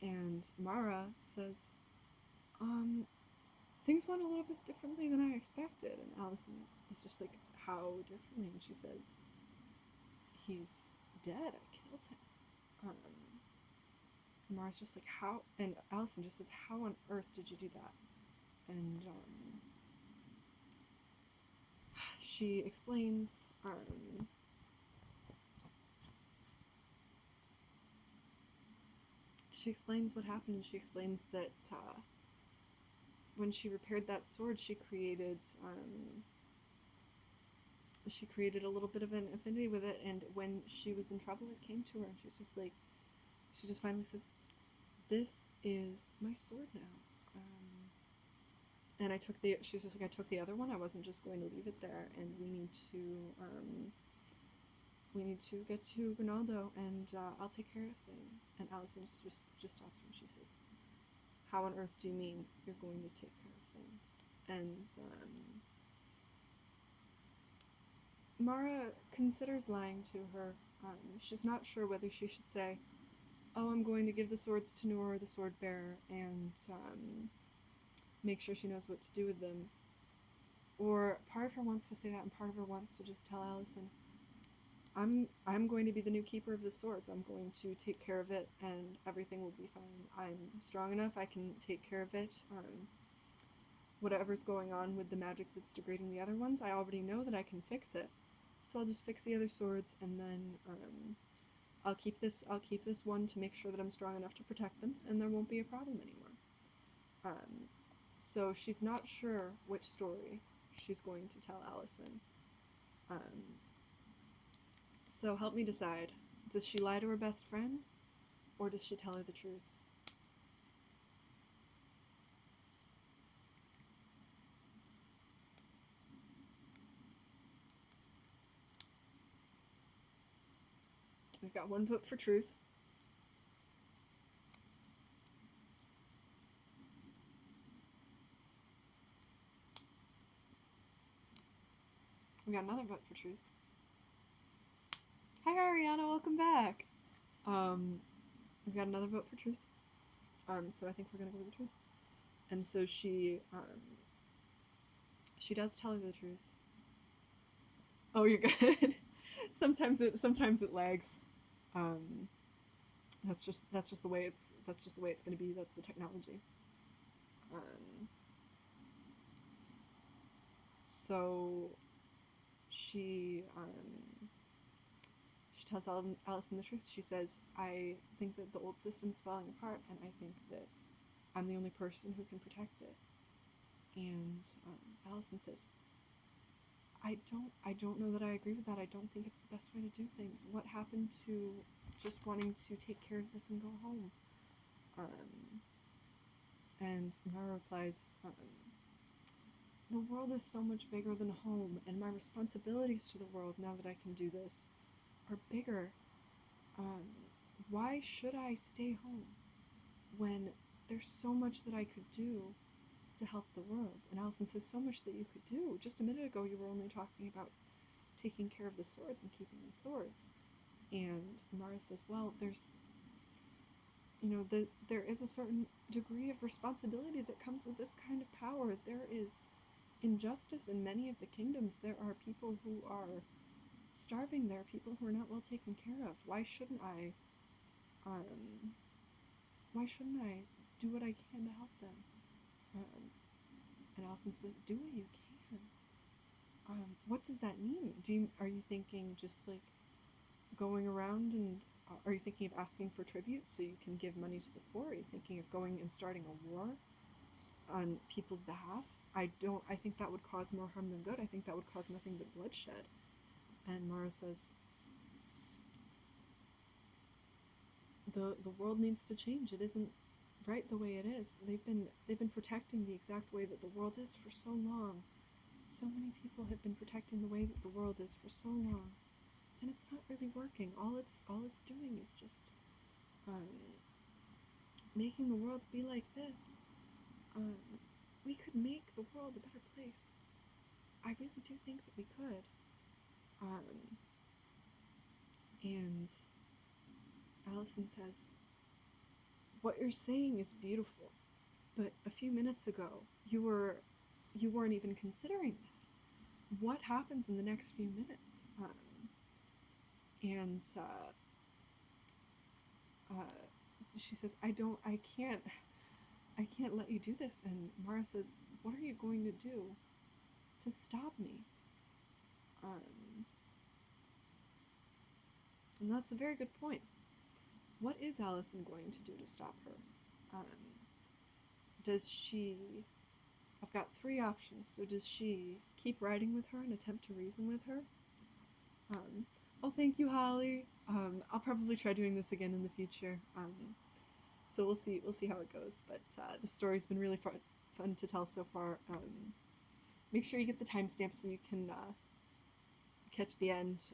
And Mara says, um, "Things went a little bit differently than I expected." And Allison is just like, "How differently?" And she says, "He's dead. I killed him." And Mara's just like, "How?" And Allison just says, "How on earth did you do that?" And she explains. She explains what happened, and she explains that when she repaired that sword, she created a little bit of an affinity with it, and when she was in trouble, it came to her, and she's just like, she just finally says, "This is my sword now." And she's just like, "I took the other one. I wasn't just going to leave it there, and we need to get to Ronaldo, and I'll take care of things." And Allison just stops her, and she says, "How on earth do you mean you're going to take care of things?" And Mara considers lying to her. She's not sure whether she should say, "Oh, I'm going to give the swords to Noor, the sword bearer, and make sure she knows what to do with them." Or part of her wants to say that, and part of her wants to just tell Allison, I'm going to be the new keeper of the swords. I'm going to take care of it, and everything will be fine. I'm strong enough. I can take care of it. Whatever's going on with the magic that's degrading the other ones, I already know that I can fix it. So I'll just fix the other swords, and then I'll keep this one to make sure that I'm strong enough to protect them, and there won't be a problem anymore. So she's not sure which story she's going to tell Allison. So help me decide. Does she lie to her best friend, or does she tell her the truth? We've got one vote for truth. We got another vote for truth. Hi Ariana, welcome back. We've got another vote for truth. So I think we're gonna go with the truth. And so she does tell her the truth. Oh, you're good. sometimes it lags. Um, that's just the way it's gonna be. That's the technology. Um, so she she tells Allison the truth. She says, "I think that the old system's falling apart, and I think that I'm the only person who can protect it." And Allison says, I don't know that I agree with that. I don't think it's the best way to do things. What happened to just wanting to take care of this and go home?" Um, and Mara replies, "The world is so much bigger than home, and my responsibilities to the world, now that I can do this, are bigger. Um, why should I stay home when there's so much that I could do to help the world?" And Allison says, "So much that you could do. Just a minute ago, you were only talking about taking care of the swords and keeping the swords." And Mara says, "Well, there is a certain degree of responsibility that comes with this kind of power. There is injustice in many of the kingdoms. There are people who are starving. There are people who are not well taken care of. Um, why shouldn't I do what I can to help them?" Um, and Allison says, "Do what you can." What does that mean? Are you thinking just like going around and are you thinking of asking for tribute so you can give money to the poor? Are you thinking of going and starting a war on people's behalf? I think that would cause more harm than good. I think that would cause nothing but bloodshed." And Mara says, the world needs to change. It isn't right the way it is. They've been protecting the exact way that the world is for so long. So many people have been protecting the way that the world is for so long, and it's not really working. All it's doing is just um, making the world be like this. um, we could make the world a better place. I really do think that we could. Um, and Allison says, what you're saying is beautiful, but a few minutes ago you weren't even considering that. What happens in the next few minutes? And uh, she says, I can't let you do this. And Mara says, what are you going to do to stop me? Um, and that's a very good point. What is Allison going to do to stop her? Um, does she... I've got three options. So does she keep riding with her and attempt to reason with her? Um, oh, thank you, Holly. I'll probably try doing this again in the future. So we'll see. We'll see how it goes. But the story's been really fun to tell so far. Make sure you get the timestamp so you can catch the end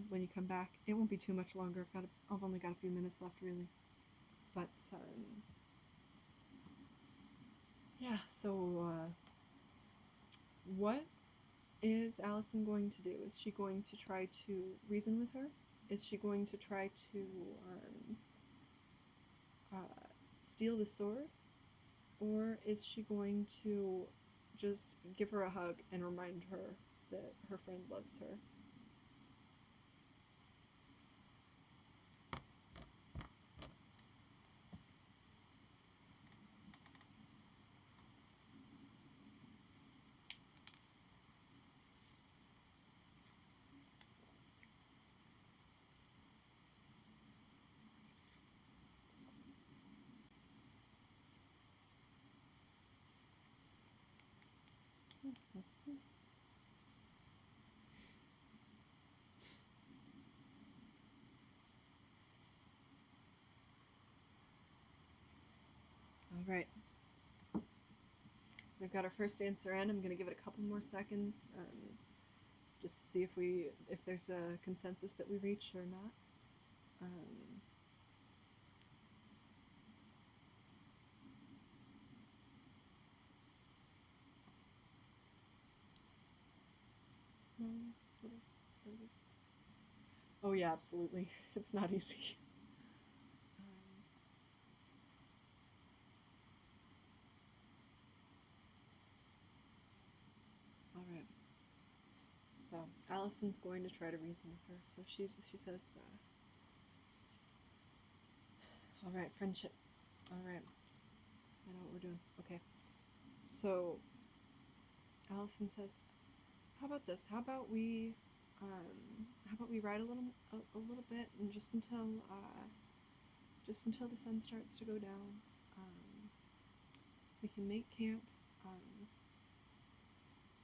when you come back. It won't be too much longer. I've only got a few minutes left, really. But yeah. So what is Allison going to do? Is she going to try to reason with her? Is she going to try to steal the sword? Or is she going to just give her a hug and remind her that her friend loves her? All right. We've got our first answer in. I'm going to give it a couple more seconds just to see if there's a consensus that we reach or not. Oh yeah, absolutely. It's not easy. All right. So Allison's going to try to reason with her. So she says, "All right, friendship. All right, I know what we're doing. Okay." So Allison says, how about we ride a little bit, and just until the sun starts to go down. Um, we can make camp. Um,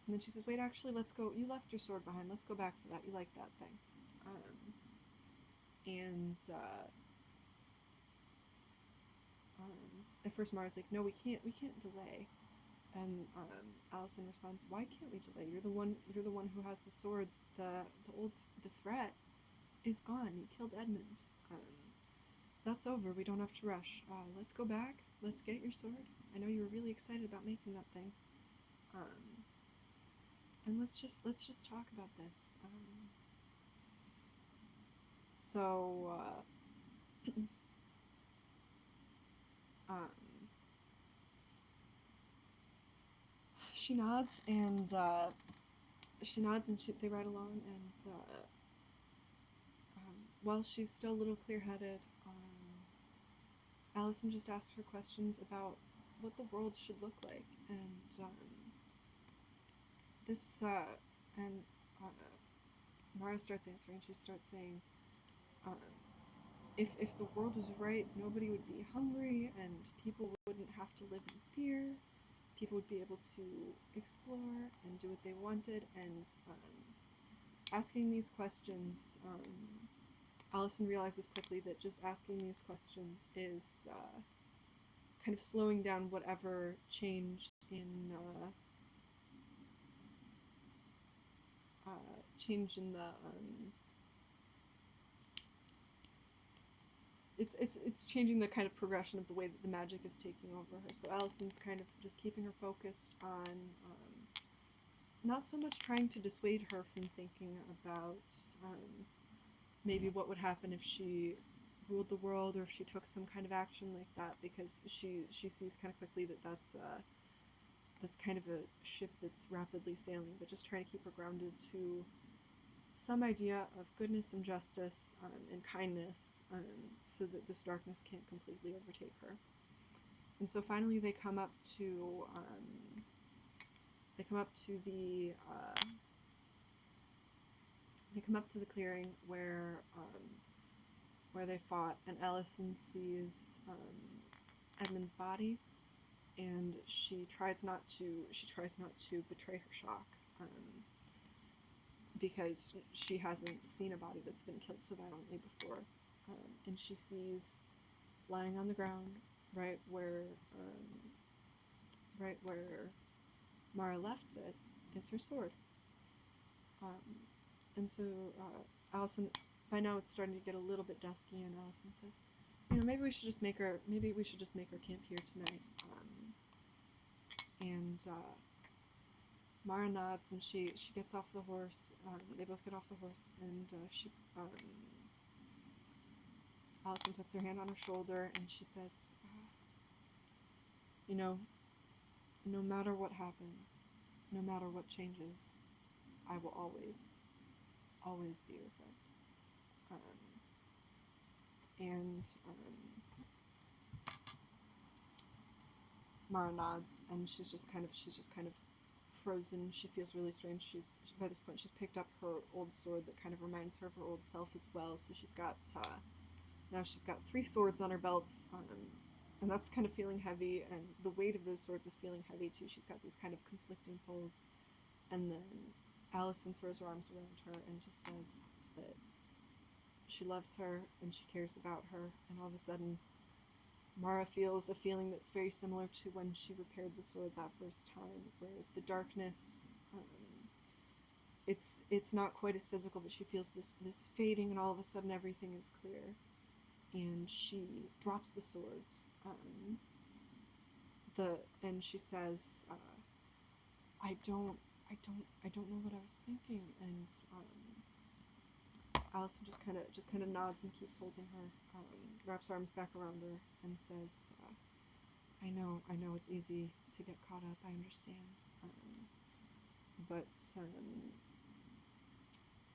and then she says, wait, actually, let's go. You left your sword behind. Let's go back for that. You like that thing. And at first Mara's like, no, we can't delay. And Allison responds, why can't we delay? You're the one who has the swords. The threat is gone. You killed Edmund. Um, that's over. We don't have to rush. Let's go back. Let's get your sword. I know you were really excited about making that thing. And let's just talk about this. So um, she nods and they ride along. And while she's still a little clear-headed, Allison just asks her questions about what the world should look like. And this and Mara starts answering. She starts saying, um, if the world was right, nobody would be hungry, and people wouldn't have to live in fear. People would be able to explore and do what they wanted. And asking these questions, Allison realizes quickly that just asking these questions is kind of slowing down whatever change in the it's changing the kind of progression of the way that the magic is taking over her. So Allison's kind of just keeping her focused on not so much trying to dissuade her from thinking about maybe what would happen if she ruled the world, or if she took some kind of action like that, because she sees kind of quickly that that's kind of a ship that's rapidly sailing, but just trying to keep her grounded to some idea of goodness and justice and kindness, so that this darkness can't completely overtake her. And so finally they come up to the clearing where they fought, and Allison sees Edmund's body, and she tries not to betray her shock, because she hasn't seen a body that's been killed so violently before, and she sees lying on the ground right where Mara left it is her sword. And so Allison, by now it's starting to get a little bit dusky, and Allison says, maybe we should just make our camp here tonight. And Mara nods, and she gets off the horse. They both get off the horse, and Allison puts her hand on her shoulder, and she says, no matter what happens, no matter what changes, I will always be your friend. And Mara nods, and she's just kind of frozen. She feels really strange. By this point she's picked up her old sword that kind of reminds her of her old self as well. So now she's got 3 swords on her belts, and that's kind of feeling heavy, and the weight of those swords is feeling heavy too. She's got these kind of conflicting pulls, and then Allison throws her arms around her and just says that she loves her and she cares about her, and all of a sudden Mara feels a feeling that's very similar to when she repaired the sword that first time, where the darkness, it's not quite as physical, but she feels this fading, and all of a sudden everything is clear, and she drops the swords, and she says, I don't know what I was thinking, and Allison just kind of nods and keeps holding her, wraps arms back around her, and says, I know it's easy to get caught up, I understand, but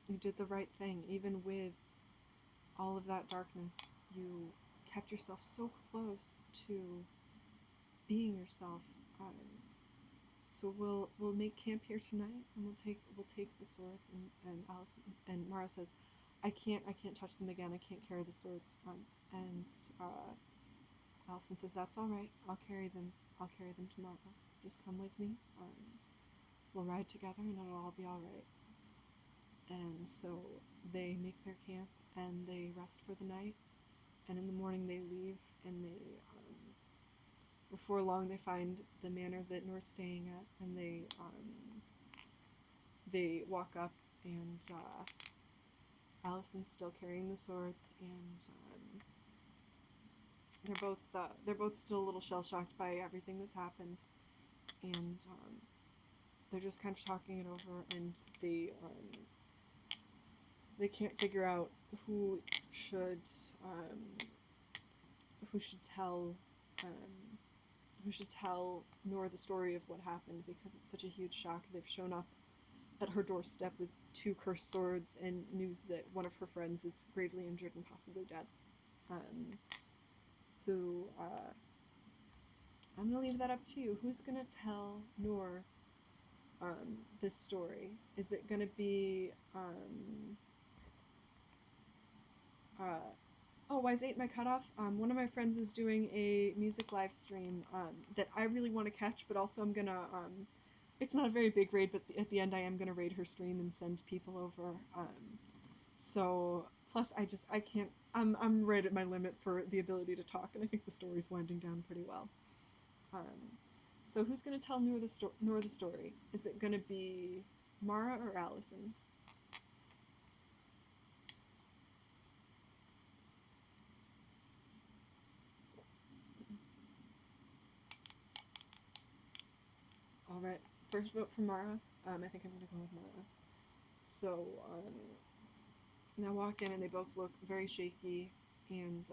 you did the right thing. Even with all of that darkness, you kept yourself so close to being yourself. So we'll make camp here tonight, and we'll take the swords. And Allison and Mara says, I can't touch them again. I can't carry the swords. And Allison says, that's all right. I'll carry them tomorrow. Just come with me. We'll ride together, and it'll all be all right. And so they make their camp, and they rest for the night. And in the morning they leave, and before long they find the manor that Noor's staying at, and they walk up, and Allison's still carrying the swords, and they're both still a little shell-shocked by everything that's happened, and they're just kind of talking it over, and they can't figure out who should tell Noor the story of what happened, because it's such a huge shock. They've shown up at her doorstep with 2 cursed swords and news that one of her friends is gravely injured and possibly dead. So I'm gonna leave that up to you. Who's gonna tell Noor this story? Is it gonna be oh, why is 8 my cutoff? One of my friends is doing a music live stream that I really want to catch, but also I'm gonna it's not a very big raid, but at the end I am gonna raid her stream and send people over. So plus I can't. I'm right at my limit for the ability to talk, and I think the story's winding down pretty well. So who's gonna tell Noor the story? Is it gonna be Mara or Allison? Alright, first vote for Mara. I think I'm gonna go with Mara. So, and I walk in and they both look very shaky, and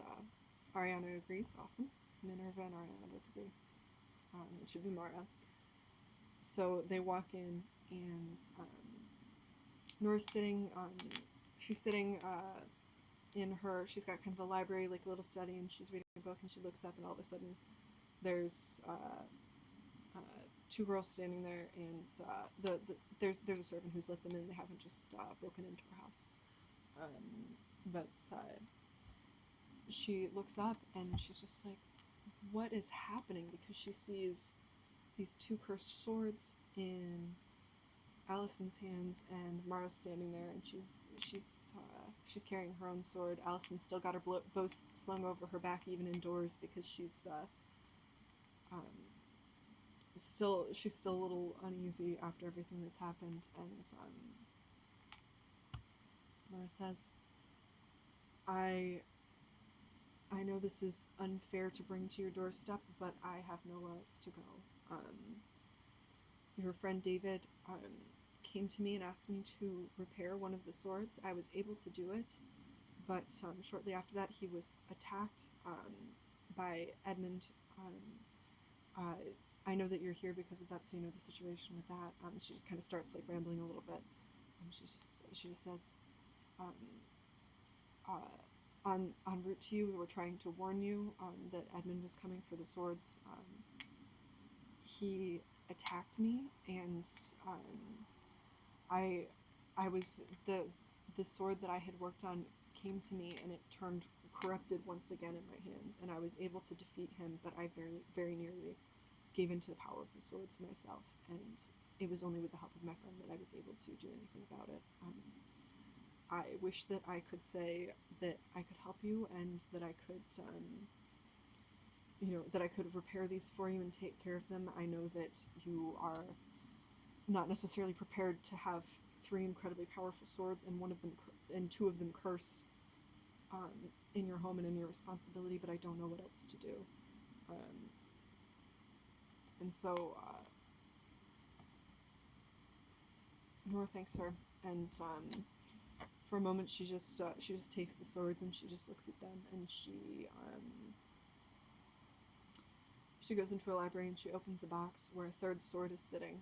Ariana agrees, awesome. Minerva and Ariana both agree. It should be Mara. So they walk in, and Nora's sitting, she's sitting in her, she's got kind of a library, like a little study, and she's reading a book, and she looks up, and all of a sudden there's two girls standing there, and there's a servant who's let them in. They haven't just broken into her house. But she looks up and she's just like, what is happening? Because she sees these two cursed swords in Allison's hands, and Mara's standing there, and she's carrying her own sword. Allison's still got her bow slung over her back, even indoors, because she's um, she's still a little uneasy after everything that's happened. And Mara says, I know this is unfair to bring to your doorstep, but I have nowhere else to go. Your friend David came to me and asked me to repair one of the swords. I was able to do it, but shortly after that he was attacked by Edmund. I know that you're here because of that, so you know the situation with that. She just kind of starts like rambling a little bit, and she just says, en route to you, we were trying to warn you that Edmund was coming for the swords. He attacked me, and I was the sword that I had worked on came to me, and it turned corrupted once again in my hands, and I was able to defeat him, but I very nearly gave into the power of the swords myself, and it was only with the help of my friend that I was able to do anything about it. I wish that I could say that I could help you, and that I could, that I could repair these for you and take care of them. I know that you are not necessarily prepared to have three incredibly powerful swords and two of them cursed in your home and in your responsibility, but I don't know what else to do. And so Nora thanks her, and for a moment she just takes the swords and she just looks at them, and she goes into her library and she opens a box where a third sword is sitting.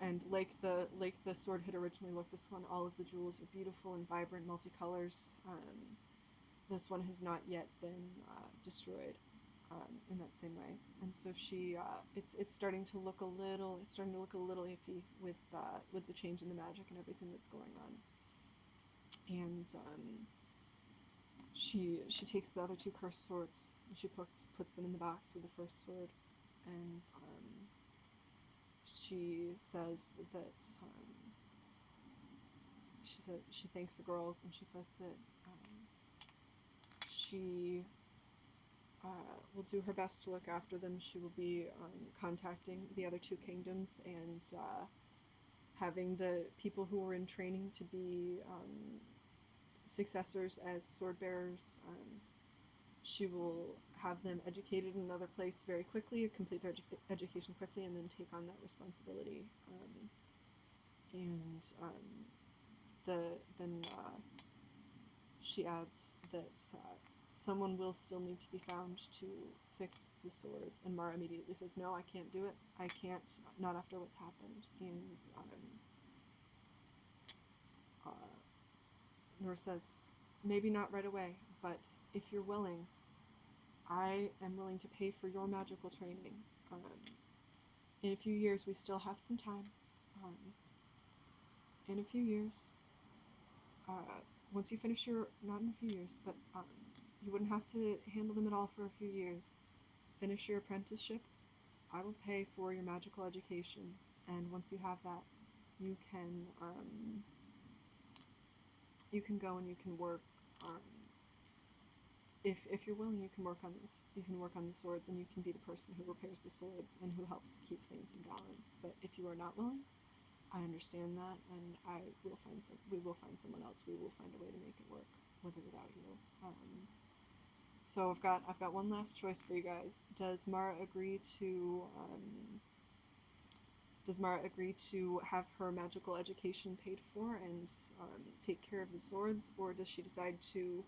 And like the sword had originally looked, this one, all of the jewels are beautiful and vibrant multicolors. This one has not yet been destroyed in that same way, and so it's starting to look a little iffy with the change in the magic and everything that's going on. And she takes the other two cursed swords and she puts them in the box with the first sword, and she says that she thanks the girls, and she says that she will do her best to look after them. She will be contacting the other two kingdoms and having the people who are in training to be successors as sword bearers. She will have them educated in another place very quickly, complete their education quickly, and then take on that responsibility. Then she adds that someone will still need to be found to fix the swords, and Mara immediately says, no, I can't do it. I can't, not after what's happened. And Nora says, maybe not right away, but if you're willing, I am willing to pay for your magical training. In a few years, we still have some time. In a few years, once you finish not in a few years, but you wouldn't have to handle them at all for a few years. Finish your apprenticeship. I will pay for your magical education, and once you have that, you can go and you can work. If you're willing, you can work on this. You can work on the swords, and you can be the person who repairs the swords and who helps keep things in balance. But if you are not willing, I understand that, and we will find someone else. We will find a way to make it work, with or without you. So I've got one last choice for you guys. Does Mara agree to Does Mara agree to have her magical education paid for and take care of the swords, or does she decide to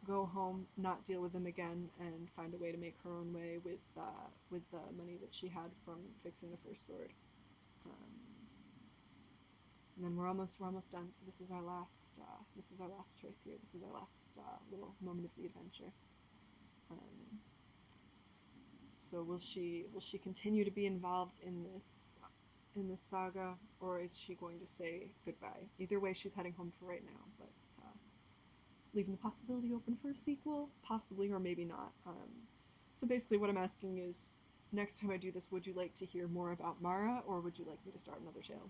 go home, not deal with them again, and find a way to make her own way with the money that she had from fixing the first sword? Um, and then we're almost done. So this is our last choice here. This is our last little moment of the adventure. Um, so will she continue to be involved in this saga, or is she going to say goodbye? Either way, she's heading home for right now, but leaving the possibility open for a sequel, possibly or maybe not. So basically, what I'm asking is, next time I do this, would you like to hear more about Mara, or would you like me to start another tale?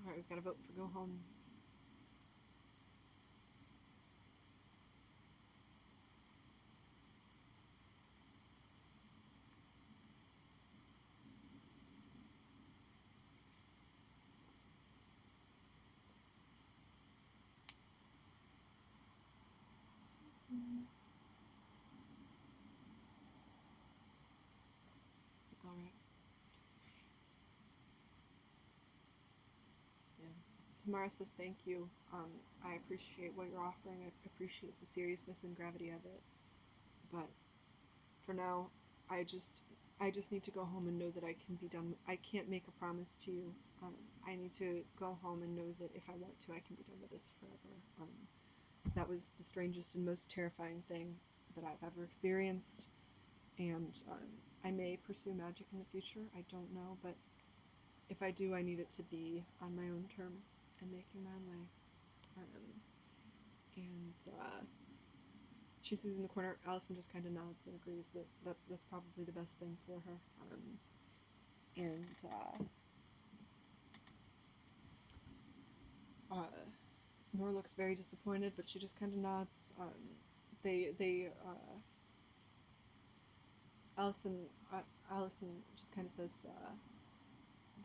All right, we've got to vote for go home. All right. Yeah. So Mara says thank you. I appreciate what you're offering. I appreciate the seriousness and gravity of it. But for now, I just I just need to go home and know that I can be done. I can't make a promise to you. I need to go home and know that if I want to, I can be done with this forever. That was the strangest and most terrifying thing that I've ever experienced, and I may pursue magic in the future. I don't know, but if I do, I need it to be on my own terms and making my own way. And she sees in the corner. Allison just kind of nods and agrees that that's probably the best thing for her. And Nora looks very disappointed, but she just kind of nods. Allison, Allison just kind of says,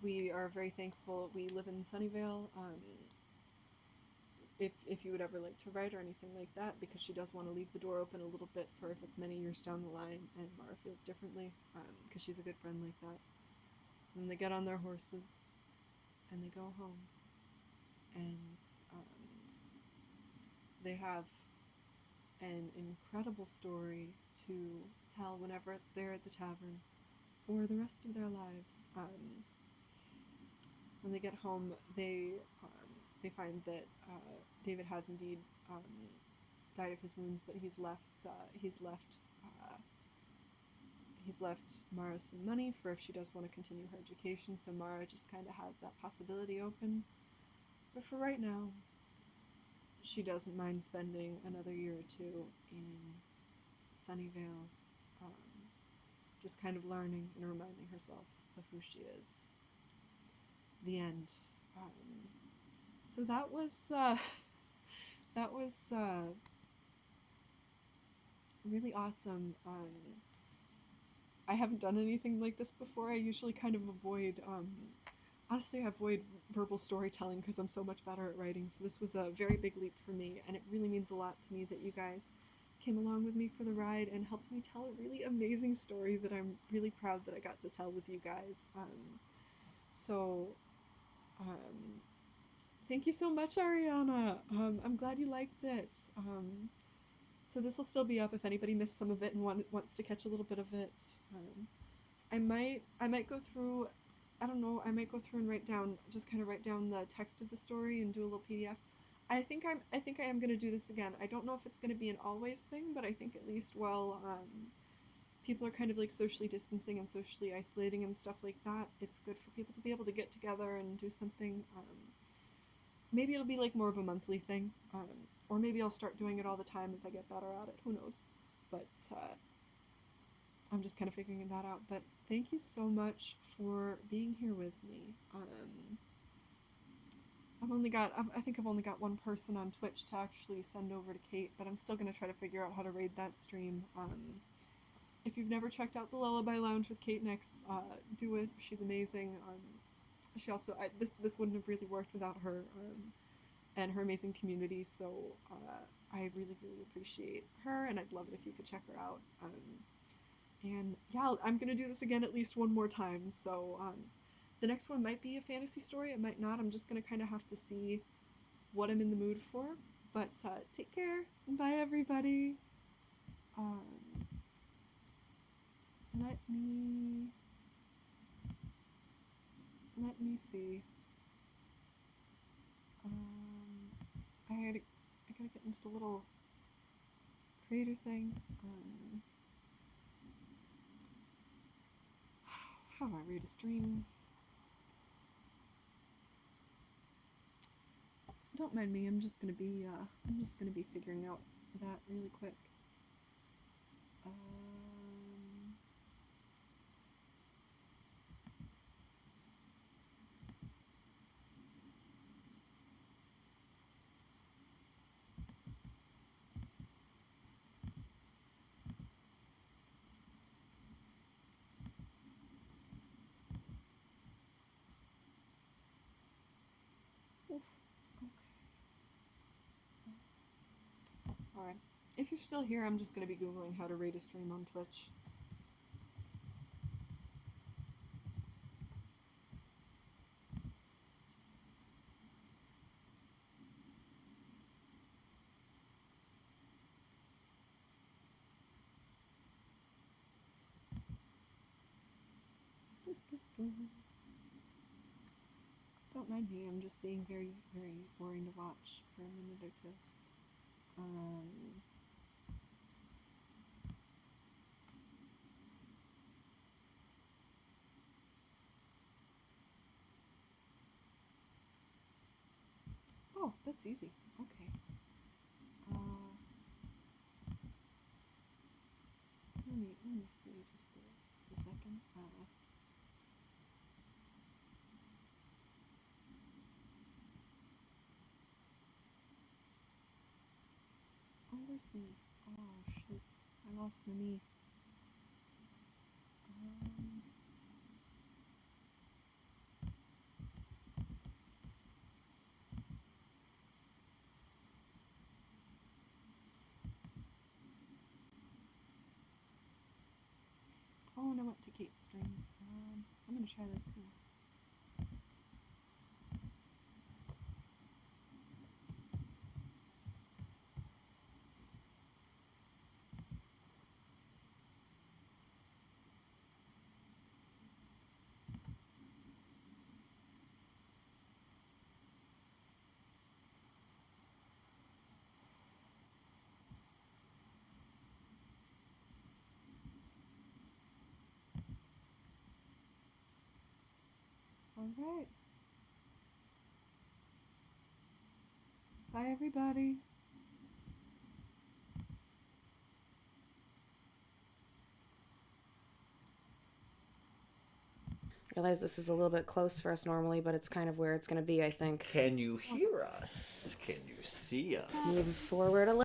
"We are very thankful. We live in Sunnyvale. If you would ever like to write or anything like that, because she does want to leave the door open a little bit for if it's many years down the line and Mara feels differently, because she's a good friend like that." And they get on their horses and they go home, and um, they have an incredible story to tell whenever they're at the tavern for the rest of their lives. When they get home, they find that David has indeed died of his wounds, but he's left Mara some money for if she does want to continue her education. So Mara just kind of has that possibility open. But for right now, she doesn't mind spending another year or two in Sunnyvale, um, just kind of learning and reminding herself of who she is. The end. Um, so that was really awesome. I haven't done anything like this before. I usually kind of avoid, honestly, I avoid verbal storytelling because I'm so much better at writing. So this was a very big leap for me, and it really means a lot to me that you guys came along with me for the ride and helped me tell a really amazing story that I'm really proud that I got to tell with you guys. So, um, thank you so much, Ariana. I'm glad you liked it. So this will still be up if anybody missed some of it and wants to catch a little bit of it. I might go through. I don't know. I might go through and write down the text of the story and do a little PDF. I think I am gonna do this again. I don't know if it's gonna be an always thing, but I think at least while people are kind of like socially distancing and socially isolating and stuff like that, it's good for people to be able to get together and do something. Maybe it'll be like more of a monthly thing, or maybe I'll start doing it all the time as I get better at it. Who knows? But I'm just kind of figuring that out. But thank you so much for being here with me. I think I've only got one person on Twitch to actually send over to Kate, but I'm still gonna try to figure out how to raid that stream. If you've never checked out the Lullaby Lounge with Kate Nix, do it. She's amazing. She also this wouldn't have really worked without her. and her amazing community. So I really, really appreciate her, and I'd love it if you could check her out. And yeah, I'm gonna do this again at least one more time. So the next one might be a fantasy story. It might not. I'm just gonna kind of have to see what I'm in the mood for. But take care. Bye, everybody. Um, let me let me see. Um, I gotta get into the little creator thing. How do I read a stream? Don't mind me. I'm just gonna be figuring out that really quick. Um, oof, okay. All right. If you're still here, I'm just gonna be googling how to rate a stream on Twitch. Don't mind me. I'm just being very, very boring to watch for a minute or two. Um, oh, that's easy. Okay. Uh, let me see just a second. Oh, where's me? Oh shoot, I lost the me. Um, oh, and I went to Kate's stream. I'm gonna try this here. All right. Bye, everybody. I realize this is a little bit close for us normally, but it's kind of where it's going to be, I think. Can you hear us? Can you see us? Move forward a little.